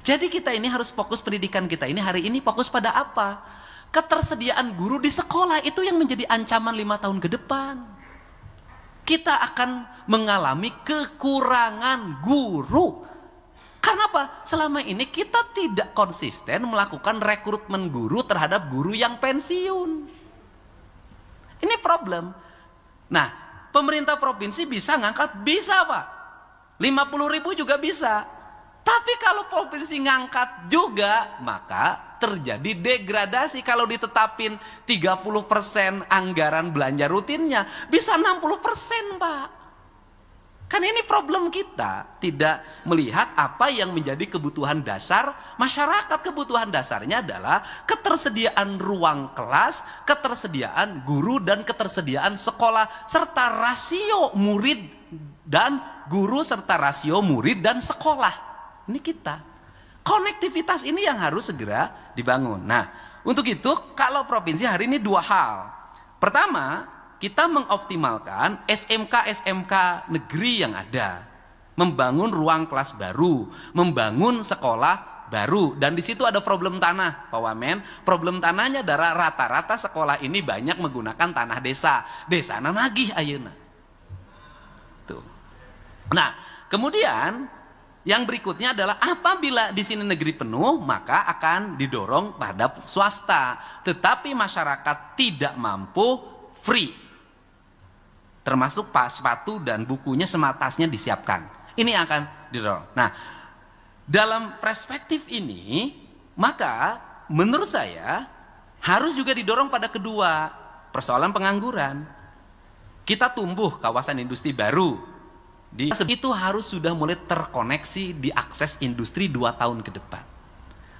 Jadi kita ini harus fokus pendidikan kita ini hari ini fokus pada apa? Ketersediaan guru di sekolah itu yang menjadi ancaman 5 tahun ke depan. Kita akan mengalami kekurangan guru. Karena apa? Selama ini kita tidak konsisten melakukan rekrutmen guru terhadap guru yang pensiun. Ini problem. Nah, pemerintah provinsi bisa ngangkat? Bisa Pak. 50.000 juga bisa. Tapi kalau provinsi ngangkat juga, maka terjadi degradasi. Kalau ditetapin 30% anggaran belanja rutinnya, bisa 60% Pak. Kan ini problem kita, tidak melihat apa yang menjadi kebutuhan dasar masyarakat. Kebutuhan dasarnya adalah ketersediaan ruang kelas, ketersediaan guru, dan ketersediaan sekolah, serta rasio murid dan guru, serta rasio murid dan sekolah. Ini kita. Konektivitas ini yang harus segera dibangun. Nah, untuk itu kalau provinsi hari ini dua hal. Pertama, kita mengoptimalkan SMK-SMK negeri yang ada. Membangun ruang kelas baru, membangun sekolah baru. Dan di situ ada problem tanah, Pak Wamen. Problem tanahnya adalah rata-rata sekolah ini banyak menggunakan tanah desa. Desana nagih ayeuna. Tuh. Nah, kemudian yang berikutnya adalah apabila di sini negeri penuh, maka akan didorong pada swasta. Tetapi masyarakat tidak mampu, free. Termasuk sepatu dan bukunya sematasnya disiapkan. Ini akan didorong. Nah, dalam perspektif ini, maka menurut saya harus juga didorong pada kedua, persoalan pengangguran. Kita tumbuh kawasan industri baru. Itu harus sudah mulai terkoneksi diakses industri 2 tahun ke depan.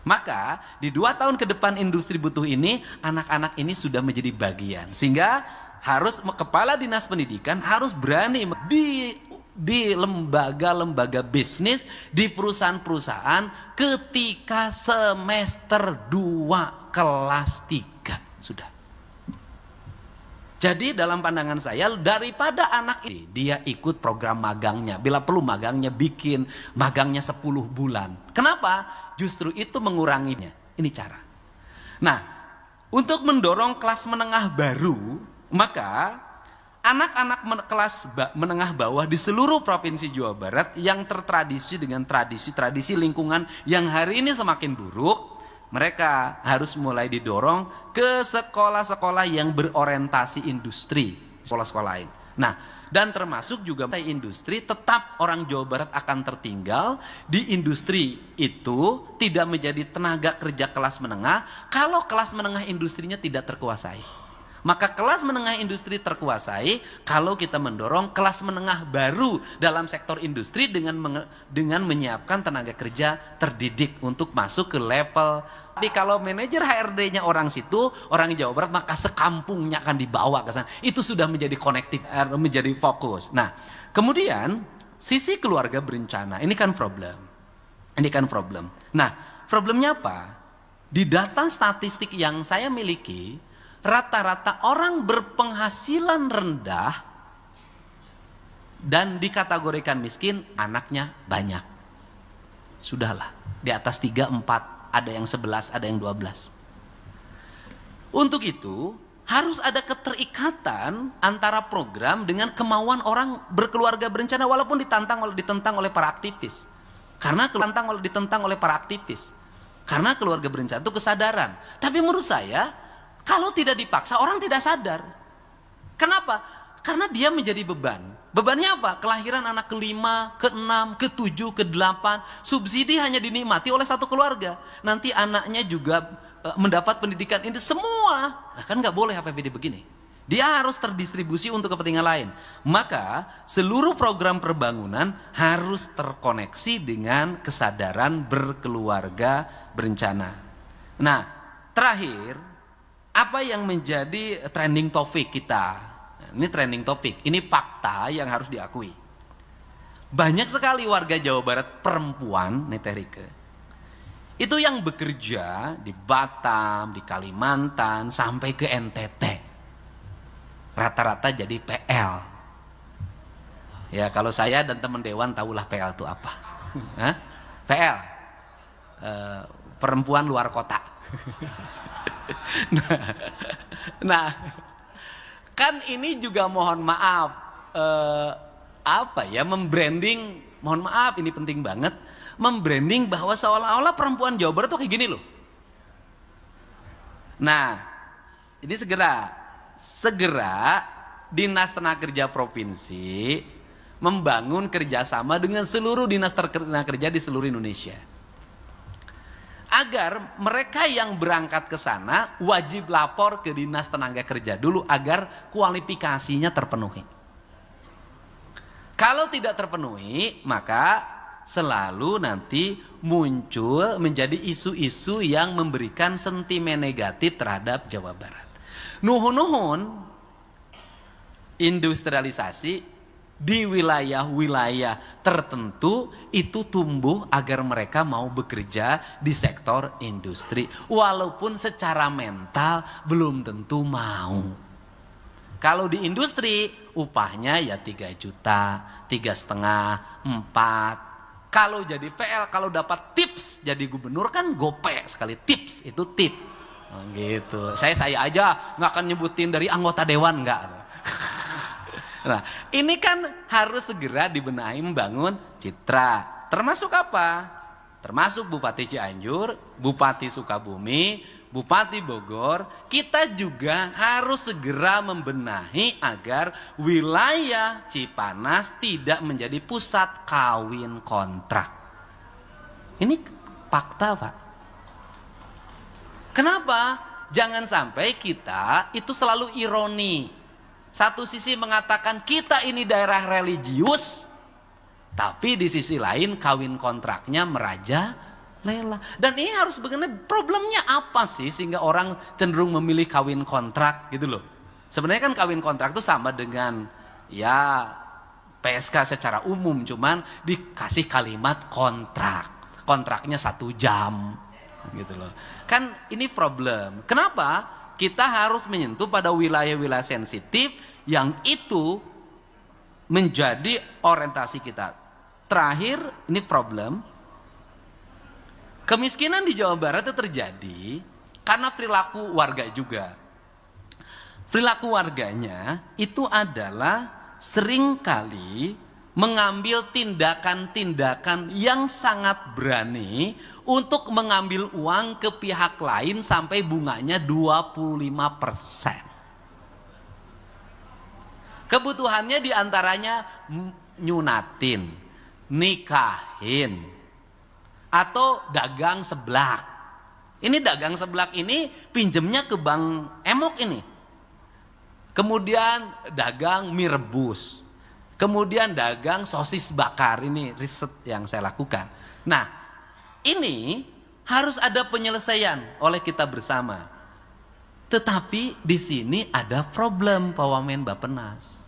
Maka di 2 tahun ke depan industri butuh ini, anak-anak ini sudah menjadi bagian. Sehingga harus kepala dinas pendidikan harus berani di lembaga-lembaga bisnis, di perusahaan-perusahaan ketika semester 2 kelas 3 sudah. Jadi dalam pandangan saya, daripada anak ini dia ikut program magangnya, bila perlu magangnya bikin magangnya 10 bulan. Kenapa? Justru itu menguranginya. Ini cara. Nah, untuk mendorong kelas menengah baru, maka anak-anak kelas menengah bawah di seluruh provinsi Jawa Barat yang tertradisi dengan tradisi-tradisi lingkungan yang hari ini semakin buruk, mereka harus mulai didorong ke sekolah-sekolah yang berorientasi industri, sekolah-sekolah lain. Nah, dan termasuk juga industri, tetap orang Jawa Barat akan tertinggal di industri itu, tidak menjadi tenaga kerja kelas menengah kalau kelas menengah industrinya tidak terkuasai. Maka kelas menengah industri terkuasai kalau kita mendorong kelas menengah baru dalam sektor industri dengan menyiapkan tenaga kerja terdidik untuk masuk ke level. Tapi kalau manajer HRD-nya orang situ, orang Jawa Barat, maka sekampungnya akan dibawa ke sana. Itu sudah menjadi konektif, menjadi fokus. Nah, kemudian sisi keluarga berencana, ini kan problem. Ini kan problem. Nah, problemnya apa? Di data statistik yang saya miliki, rata-rata orang berpenghasilan rendah dan dikategorikan miskin, anaknya banyak. Sudahlah, di atas 3, 4, ada yang 11, ada yang 12. Untuk itu, harus ada keterikatan antara program dengan kemauan orang berkeluarga berencana, walaupun ditentang oleh para aktivis. Karena keluarga berencana itu kesadaran. Tapi menurut saya, kalau tidak dipaksa, orang tidak sadar. Kenapa? Karena dia menjadi beban. Bebannya apa? Kelahiran anak ke-5, ke-6, ke-7, ke-8. Subsidi hanya dinikmati oleh satu keluarga. Nanti anaknya juga mendapat pendidikan ini semua. Nah, kan nggak boleh APBD begini. Dia harus terdistribusi untuk kepentingan lain. Maka seluruh program perbangunan harus terkoneksi dengan kesadaran berkeluarga berencana. Nah, terakhir, apa yang menjadi trending topik kita? Ini trending topik, ini fakta yang harus diakui. Banyak sekali warga Jawa Barat perempuan, Neterike, itu yang bekerja di Batam, di Kalimantan, sampai ke NTT. Rata-rata jadi PL. Ya, kalau saya dan teman dewan tahulah PL itu apa. Hah? PL, perempuan luar kota. Nah, kan ini juga mohon maaf, membranding, mohon maaf ini penting banget, membranding bahwa seolah-olah perempuan Jawa Barat tuh kayak gini loh. Nah, ini segera Dinas Tenaga Kerja Provinsi membangun kerjasama dengan seluruh dinas tenaga kerja di seluruh Indonesia. Agar mereka yang berangkat ke sana wajib lapor ke Dinas Tenaga Kerja dulu agar kualifikasinya terpenuhi. Kalau tidak terpenuhi, maka selalu nanti muncul menjadi isu-isu yang memberikan sentimen negatif terhadap Jawa Barat. Nuhun-nuhun industrialisasi di wilayah-wilayah tertentu itu tumbuh agar mereka mau bekerja di sektor industri, walaupun secara mental belum tentu mau. Kalau di industri upahnya ya 3 juta, 3,5, 4. Kalau jadi PL, kalau dapat tips jadi gubernur kan gope sekali, tips itu tip. Oh, gitu. Saya aja nggak akan nyebutin dari anggota dewan, nggak. Nah, ini kan harus segera dibenahi, membangun citra. Termasuk apa? Termasuk Bupati Cianjur, Bupati Sukabumi, Bupati Bogor. Kita juga harus segera membenahi agar wilayah Cipanas tidak menjadi pusat kawin kontrak. Ini fakta, Pak. Kenapa? Jangan sampai kita itu selalu ironi. Satu sisi mengatakan kita ini daerah religius, tapi di sisi lain kawin kontraknya merajalela. Dan ini harus begini, problemnya apa sih sehingga orang cenderung memilih kawin kontrak gitu loh. Sebenarnya kan kawin kontrak itu sama dengan ya PSK secara umum, cuman dikasih kalimat kontrak. Kontraknya 1 jam gitu loh. Kan ini problem. Kenapa? Kita harus menyentuh pada wilayah-wilayah sensitif yang itu menjadi orientasi kita. Terakhir, ini problem. Kemiskinan di Jawa Barat itu terjadi karena perilaku warga juga. Perilaku warganya itu adalah seringkali mengambil tindakan-tindakan yang sangat berani untuk mengambil uang ke pihak lain sampai bunganya 25%. Kebutuhannya diantaranya nyunatin, nikahin, atau dagang seblak. Ini dagang seblak ini pinjemnya ke Bank Emok ini. Kemudian dagang mie rebus. Kemudian dagang sosis bakar, ini riset yang saya lakukan. Nah, ini harus ada penyelesaian oleh kita bersama. Tetapi di sini ada problem, Pak Wamen Bappenas.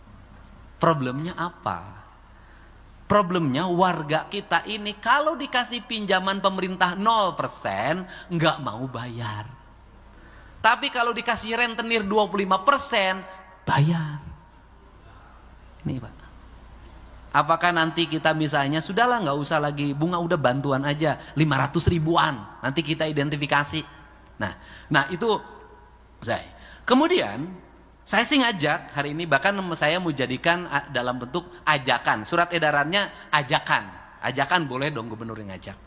Problemnya apa? Problemnya warga kita ini kalau dikasih pinjaman pemerintah 0% nggak mau bayar. Tapi kalau dikasih rentenir 25% bayar. Ini Pak. Apakah nanti kita misalnya sudahlah nggak usah lagi bunga, udah bantuan aja 500 ribuan, nanti kita identifikasi. Nah itu saya. Kemudian saya sih ngajak hari ini, bahkan saya mau jadikan dalam bentuk ajakan. Surat edarannya ajakan boleh dong gubernur yang ngajak.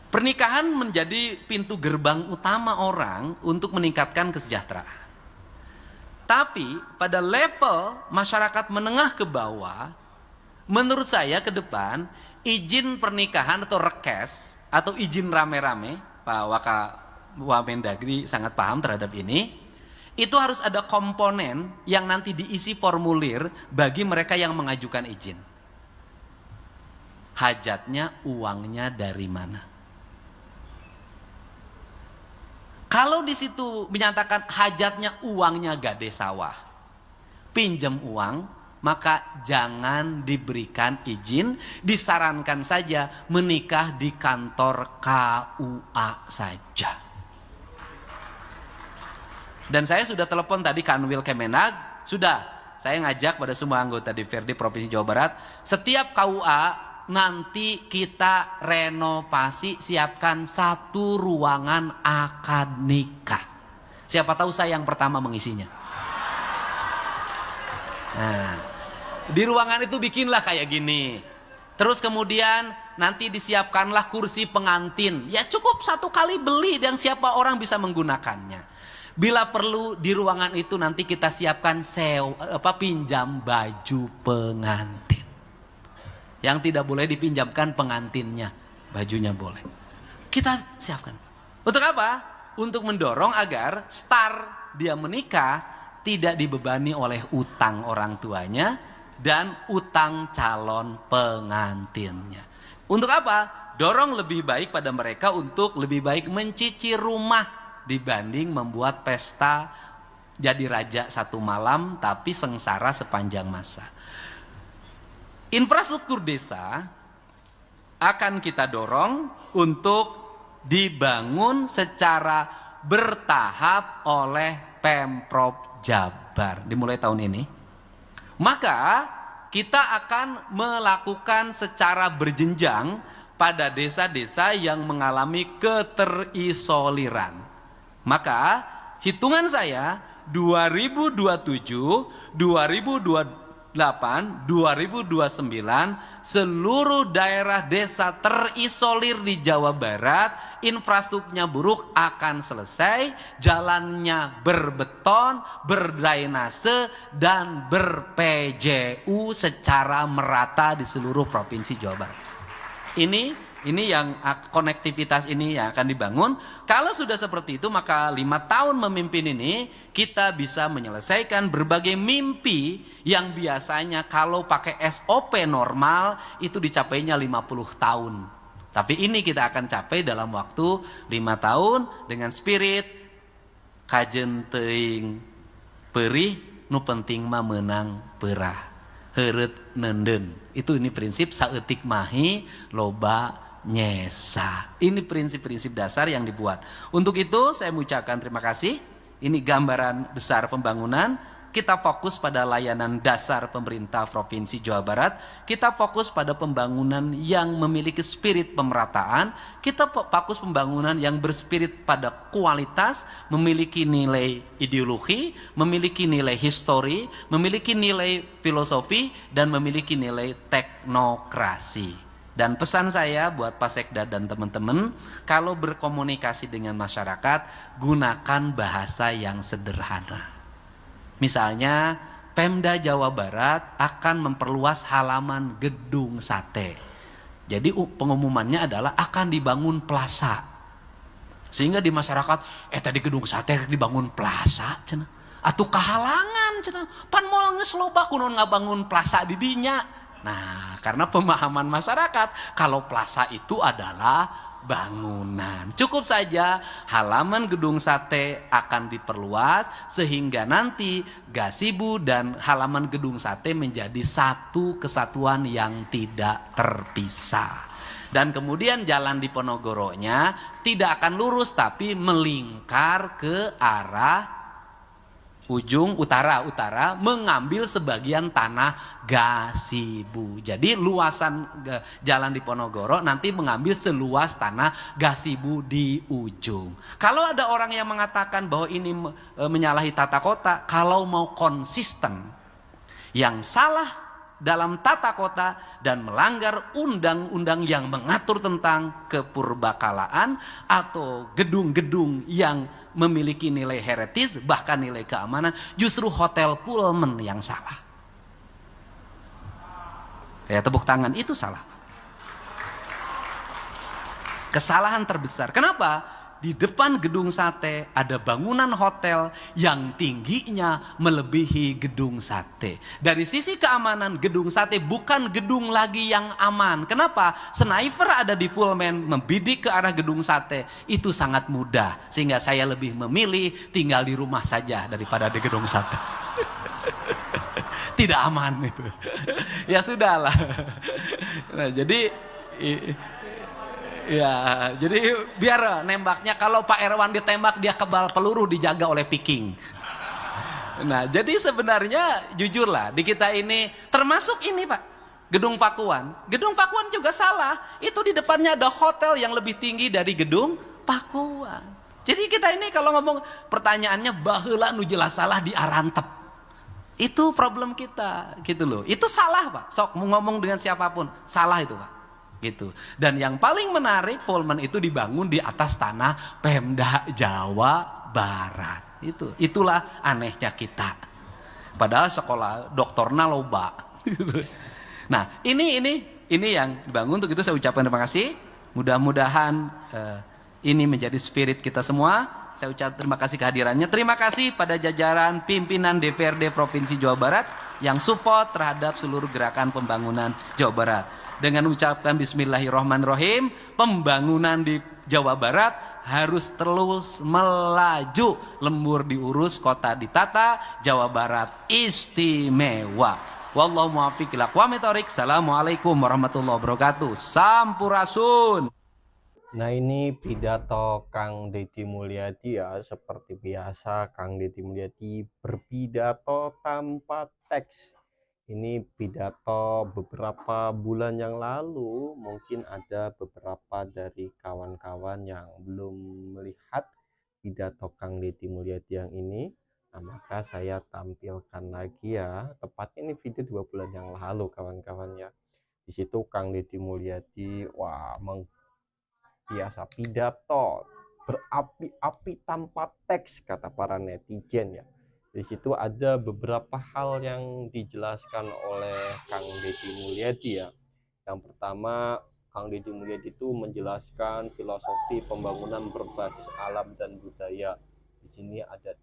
Pernikahan menjadi pintu gerbang utama orang untuk meningkatkan kesejahteraan. Tapi pada level masyarakat menengah ke bawah, menurut saya ke depan izin pernikahan atau rekes atau izin rame-rame, Pak Wamendagri sangat paham terhadap ini, itu harus ada komponen yang nanti diisi formulir bagi mereka yang mengajukan izin. Hajatnya, uangnya dari mana? Kalau di situ menyatakan hajatnya uangnya gade sawah, pinjam uang, maka jangan diberikan izin, disarankan saja menikah di kantor KUA saja. Dan saya sudah telepon tadi Kanwil Kemenag, saya ngajak pada semua anggota DPRD Provinsi Jawa Barat, setiap KUA nanti kita renovasi, siapkan satu ruangan akad nikah. Siapa tahu saya yang pertama mengisinya. Nah, di ruangan itu bikinlah kayak gini. Terus kemudian nanti disiapkanlah kursi pengantin. Ya cukup satu kali beli dan siapa orang bisa menggunakannya. Bila perlu di ruangan itu nanti kita siapkan pinjam baju pengantin. Yang tidak boleh dipinjamkan pengantinnya, bajunya boleh. Kita siapkan. Untuk apa? Untuk mendorong agar dia menikah tidak dibebani oleh utang orang tuanya dan utang calon pengantinnya. Untuk apa? Dorong lebih baik pada mereka untuk lebih baik mencicil rumah dibanding membuat pesta jadi raja satu malam tapi sengsara sepanjang masa. Infrastruktur desa akan kita dorong untuk dibangun secara bertahap oleh Pemprov Jabar dimulai tahun ini. Maka kita akan melakukan secara berjenjang pada desa-desa yang mengalami keterisoliran. Maka hitungan saya 2027, 2028, 2029 seluruh daerah desa terisolir di Jawa Barat, infrastrukturnya buruk akan selesai, jalannya berbeton, berdrainase dan ber-PJU secara merata di seluruh provinsi Jawa Barat. Ini yang konektivitas ini yang akan dibangun. Kalau sudah seperti itu, maka 5 tahun memimpin ini kita bisa menyelesaikan berbagai mimpi yang biasanya kalau pakai SOP normal itu dicapainya 50 tahun. Tapi ini kita akan capai dalam waktu 5 tahun dengan spirit kajen teuing perih nu penting mah menang perah heureut nenden. Ini prinsip saeutik mahi loba nyesa. Ini prinsip-prinsip dasar yang dibuat. Untuk itu saya mengucapkan terima kasih. Ini gambaran besar pembangunan. Kita fokus pada layanan dasar pemerintah Provinsi Jawa Barat. Kita fokus pada pembangunan yang memiliki spirit pemerataan. Kita fokus pembangunan yang berspirit pada kualitas, memiliki nilai ideologi, memiliki nilai histori, memiliki nilai filosofi, dan memiliki nilai teknokrasi. Dan pesan saya buat Pak Sekda dan teman-teman, kalau berkomunikasi dengan masyarakat, gunakan bahasa yang sederhana. Misalnya, Pemda Jawa Barat akan memperluas halaman gedung sate. Jadi pengumumannya adalah akan dibangun plaza. Sehingga di masyarakat, tadi gedung sate dibangun plaza, cenah. Atuh kahalangan, cenah. Pan moal geus loba kunaon ngabangun plaza di dinya. Nah, karena pemahaman masyarakat kalau plaza itu adalah bangunan. Cukup saja halaman gedung sate akan diperluas sehingga nanti gazebo dan halaman gedung sate menjadi satu kesatuan yang tidak terpisah. Dan kemudian jalan di Ponorogonya tidak akan lurus tapi melingkar ke arah ujung utara mengambil sebagian tanah gazebo. Jadi luasan jalan di Ponorogo nanti mengambil seluas tanah gazebo di ujung. Kalau ada orang yang mengatakan bahwa ini menyalahi tata kota, kalau mau konsisten, yang salah dalam tata kota dan melanggar undang-undang yang mengatur tentang kepurbakalaan atau gedung-gedung yang memiliki nilai heritage bahkan nilai keamanan, justru Hotel Pullman yang salah. Ya, tepuk tangan, itu salah. Kesalahan terbesar. Kenapa? Di depan gedung sate ada bangunan hotel yang tingginya melebihi gedung sate. Dari sisi keamanan, gedung sate bukan gedung lagi yang aman. Kenapa? Sniper ada di Pullman membidik ke arah gedung sate. Itu sangat mudah. Sehingga saya lebih memilih tinggal di rumah saja daripada di gedung sate. Tidak aman itu. Ya sudahlah. Nah, jadi ya, jadi biar nembaknya, kalau Pak Erwan ditembak dia kebal peluru, dijaga oleh Piking. Nah, jadi sebenarnya jujurlah di kita ini, termasuk ini Pak, Gedung Pakuan. Gedung Pakuan juga salah. Itu di depannya ada hotel yang lebih tinggi dari Gedung Pakuan. Jadi kita ini kalau ngomong, pertanyaannya baheula nu jelas salah di Arantep. Itu problem kita, gitu loh. Itu salah Pak. Sok mau ngomong dengan siapapun, salah itu Pak. Gitu. Dan yang paling menarik, Pullman itu dibangun di atas tanah Pemda Jawa Barat. Itulah anehnya kita. Padahal sekolah doktorna loba. Nah, ini yang dibangun. Untuk itu saya ucapkan terima kasih. Mudah-mudahan ini menjadi spirit kita semua. Saya ucap terima kasih kehadirannya. Terima kasih pada jajaran pimpinan DPRD Provinsi Jawa Barat yang support terhadap seluruh gerakan pembangunan Jawa Barat. Dengan ucapkan bismillahirrahmanirrahim, pembangunan di Jawa Barat harus terus melaju. Lembur diurus, kota ditata, Jawa Barat istimewa. Wallahu muwaffiq ila aqwamit thoriq. Assalamualaikum warahmatullahi wabarakatuh. Sampurasun. Nah, ini pidato Kang Deddy Mulyadi ya. Seperti biasa Kang Deddy Mulyadi berpidato tanpa teks. Ini pidato beberapa bulan yang lalu. Mungkin ada beberapa dari kawan-kawan yang belum melihat pidato Kang Deddy Mulyadi yang ini. Nah, maka saya tampilkan lagi ya. Tepatnya ini video 2 bulan yang lalu kawan-kawan ya. Di situ Kang Deddy Mulyadi biasa pidato berapi-api tanpa teks, kata para netizen ya. Di situ ada beberapa hal yang dijelaskan oleh Kang Deddy Mulyadi ya. Yang pertama, Kang Deddy Mulyadi itu menjelaskan filosofi pembangunan berbasis alam dan budaya. Di sini ada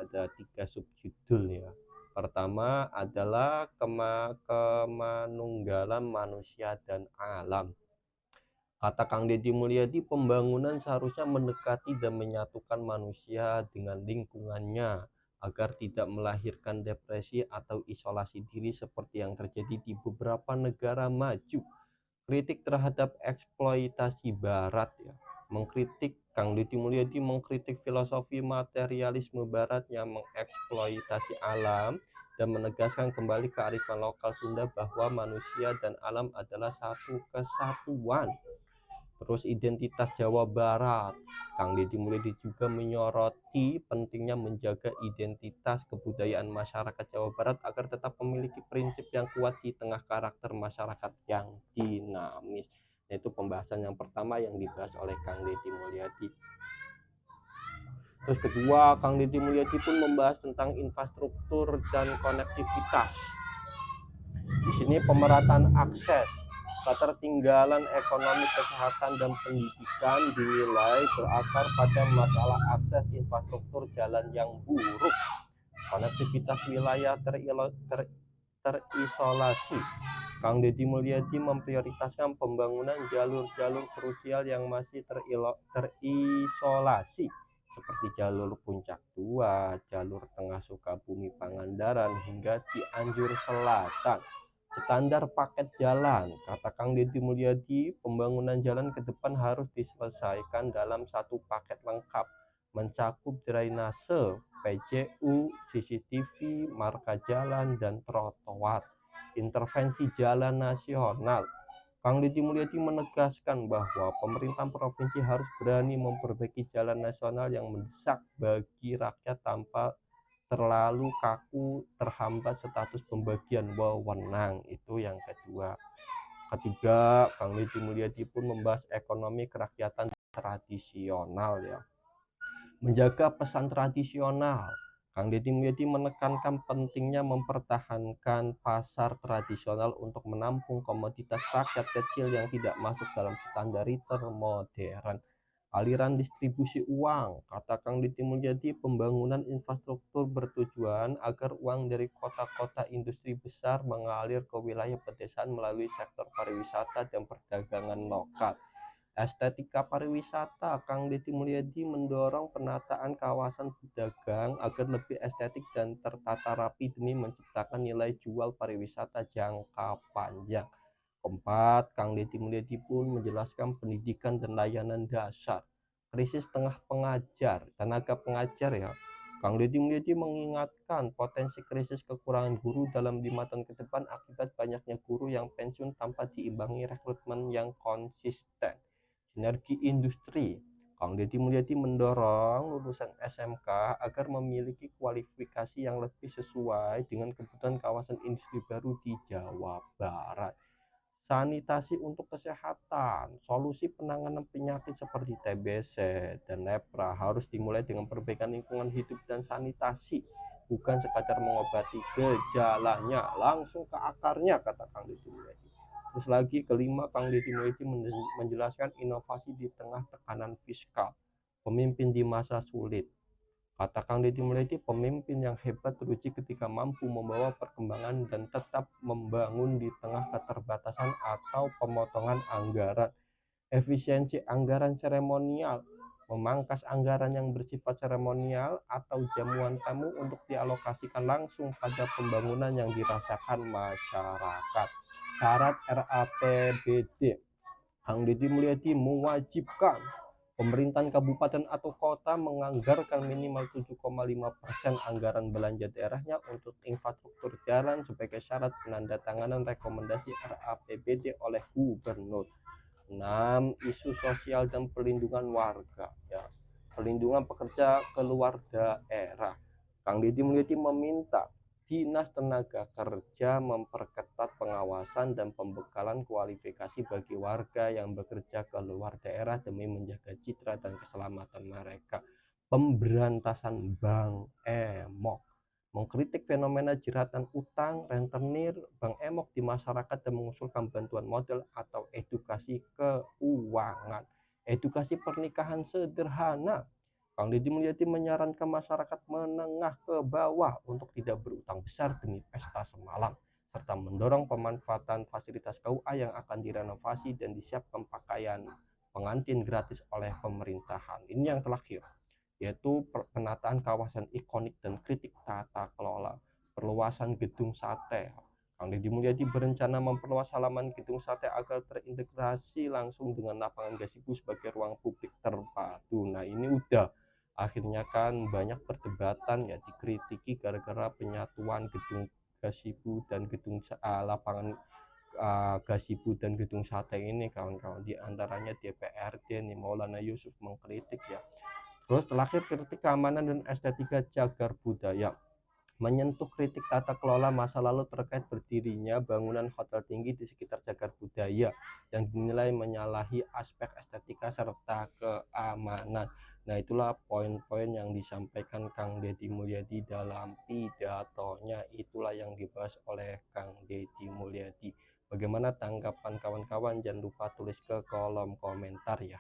ada tiga subjudul ya. Pertama adalah kemanunggalan manusia dan alam. Kata Kang Deddy Mulyadi, pembangunan seharusnya mendekati dan menyatukan manusia dengan lingkungannya agar tidak melahirkan depresi atau isolasi diri seperti yang terjadi di beberapa negara maju. Kritik terhadap eksploitasi barat ya. Kang Deddy Mulyadi mengkritik filosofi materialisme barat yang mengeksploitasi alam dan menegaskan kembali kearifan lokal Sunda bahwa manusia dan alam adalah satu kesatuan. Terus identitas Jawa Barat, Kang Deddy Mulyadi juga menyoroti pentingnya menjaga identitas kebudayaan masyarakat Jawa Barat agar tetap memiliki prinsip yang kuat di tengah karakter masyarakat yang dinamis. Nah, itu pembahasan yang pertama yang dibahas oleh Kang Deddy Mulyadi. Terus kedua, Kang Deddy Mulyadi pun membahas tentang infrastruktur dan konektivitas. Di sini pemerataan akses, ketertinggalan ekonomi, kesehatan, dan pendidikan dinilai berakar pada masalah akses infrastruktur jalan yang buruk, konektivitas wilayah terisolasi. Kang Deddy Mulyadi memprioritaskan pembangunan jalur-jalur krusial yang masih terisolasi seperti jalur Puncak 2, jalur Tengah Sukabumi Pangandaran hingga Cianjur Selatan. Standar paket jalan, kata Kang Deddy Mulyadi, pembangunan jalan ke depan harus diselesaikan dalam satu paket lengkap, mencakup drainase, PJU, CCTV, marka jalan, dan trotoar. Intervensi jalan nasional. Kang Deddy Mulyadi menegaskan bahwa pemerintah provinsi harus berani memperbaiki jalan nasional yang mendesak bagi rakyat tanpa terlalu kaku terhambat status pembagian wewenang. Itu yang kedua. Ketiga, Kang Deddy Mulyadi pun membahas ekonomi kerakyatan tradisional ya. Menjaga pesan tradisional. Kang Deddy Mulyadi menekankan pentingnya mempertahankan pasar tradisional untuk menampung komoditas rakyat kecil yang tidak masuk dalam standariter modern. Aliran distribusi uang, kata Kang Deddy Mulyadi, pembangunan infrastruktur bertujuan agar uang dari kota-kota industri besar mengalir ke wilayah pedesaan melalui sektor pariwisata dan perdagangan lokal. Estetika pariwisata. Kang Deddy Mulyadi mendorong penataan kawasan pedagang agar lebih estetik dan tertata rapi demi menciptakan nilai jual pariwisata jangka panjang. Keempat, Kang Deddy Mulyadi pun menjelaskan pendidikan dan layanan dasar. Krisis tengah tenaga pengajar ya. Kang Deddy Mulyadi mengingatkan potensi krisis kekurangan guru dalam 5 tahun ke depan akibat banyaknya guru yang pensiun tanpa diimbangi rekrutmen yang konsisten. Sinergi industri. Kang Deddy Mulyadi mendorong lulusan SMK agar memiliki kualifikasi yang lebih sesuai dengan kebutuhan kawasan industri baru di Jawa Barat. Sanitasi untuk kesehatan. Solusi penanganan penyakit seperti TBC dan lepra harus dimulai dengan perbaikan lingkungan hidup dan sanitasi, bukan sekadar mengobati gejalanya, langsung ke akarnya, kata Kang Deddy Mulyadi. Terus lagi kelima, Kang Deddy Mulyadi menjelaskan inovasi di tengah tekanan fiskal. Pemimpin di masa sulit. Kata Kang Deddy Mulyadi, pemimpin yang hebat teruji ketika mampu membawa perkembangan dan tetap membangun di tengah keterbatasan atau pemotongan anggaran. Efisiensi anggaran seremonial. Memangkas anggaran yang bersifat seremonial atau jamuan tamu untuk dialokasikan langsung pada pembangunan yang dirasakan masyarakat. Syarat RAPBD. Kang Deddy Mulyadi mewajibkan pemerintahan kabupaten atau kota menganggarkan minimal 7,5% anggaran belanja daerahnya untuk infrastruktur jalan sebagai syarat penandatanganan rekomendasi RAPBD oleh gubernur. 6. Isu sosial dan perlindungan warga ya. Perlindungan pekerja keluar daerah. Kang Deddy Mulyadi meminta Dinas Tenaga Kerja memperketat pengawasan dan pembekalan kualifikasi bagi warga yang bekerja ke luar daerah demi menjaga citra dan keselamatan mereka. Pemberantasan Bank Emok. Mengkritik fenomena jeratan utang, rentenir, bank emok di masyarakat dan mengusulkan bantuan modal atau edukasi keuangan. Edukasi pernikahan sederhana. Kang Deddy Mulyadi menyarankan masyarakat menengah ke bawah untuk tidak berutang besar demi pesta semalam, serta mendorong pemanfaatan fasilitas KUA yang akan direnovasi dan disiapkan pakaian pengantin gratis oleh pemerintahan. Ini yang terakhir, yaitu penataan kawasan ikonik dan kritik tata kelola. Perluasan gedung sate. Kang Deddy Mulyadi berencana memperluas halaman gedung sate agar terintegrasi langsung dengan lapangan gazebo sebagai ruang publik terpadu. Nah ini udah akhirnya kan banyak perdebatan ya, dikritiki gara-gara penyatuan gedung gazebo dan gedung lapangan gazebo dan gedung sate ini kawan-kawan. Di antaranya DPRD nih Maulana Yusuf mengkritik ya. Terus terakhir, kritik keamanan dan estetika cagar budaya. Menyentuh kritik tata kelola masa lalu terkait berdirinya bangunan hotel tinggi di sekitar cagar budaya yang dinilai menyalahi aspek estetika serta keamanan. Nah itulah poin-poin yang disampaikan Kang Deddy Mulyadi dalam pidatonya. Itulah yang dibahas oleh Kang Deddy Mulyadi. Bagaimana tanggapan kawan-kawan? Jangan lupa tulis ke kolom komentar ya.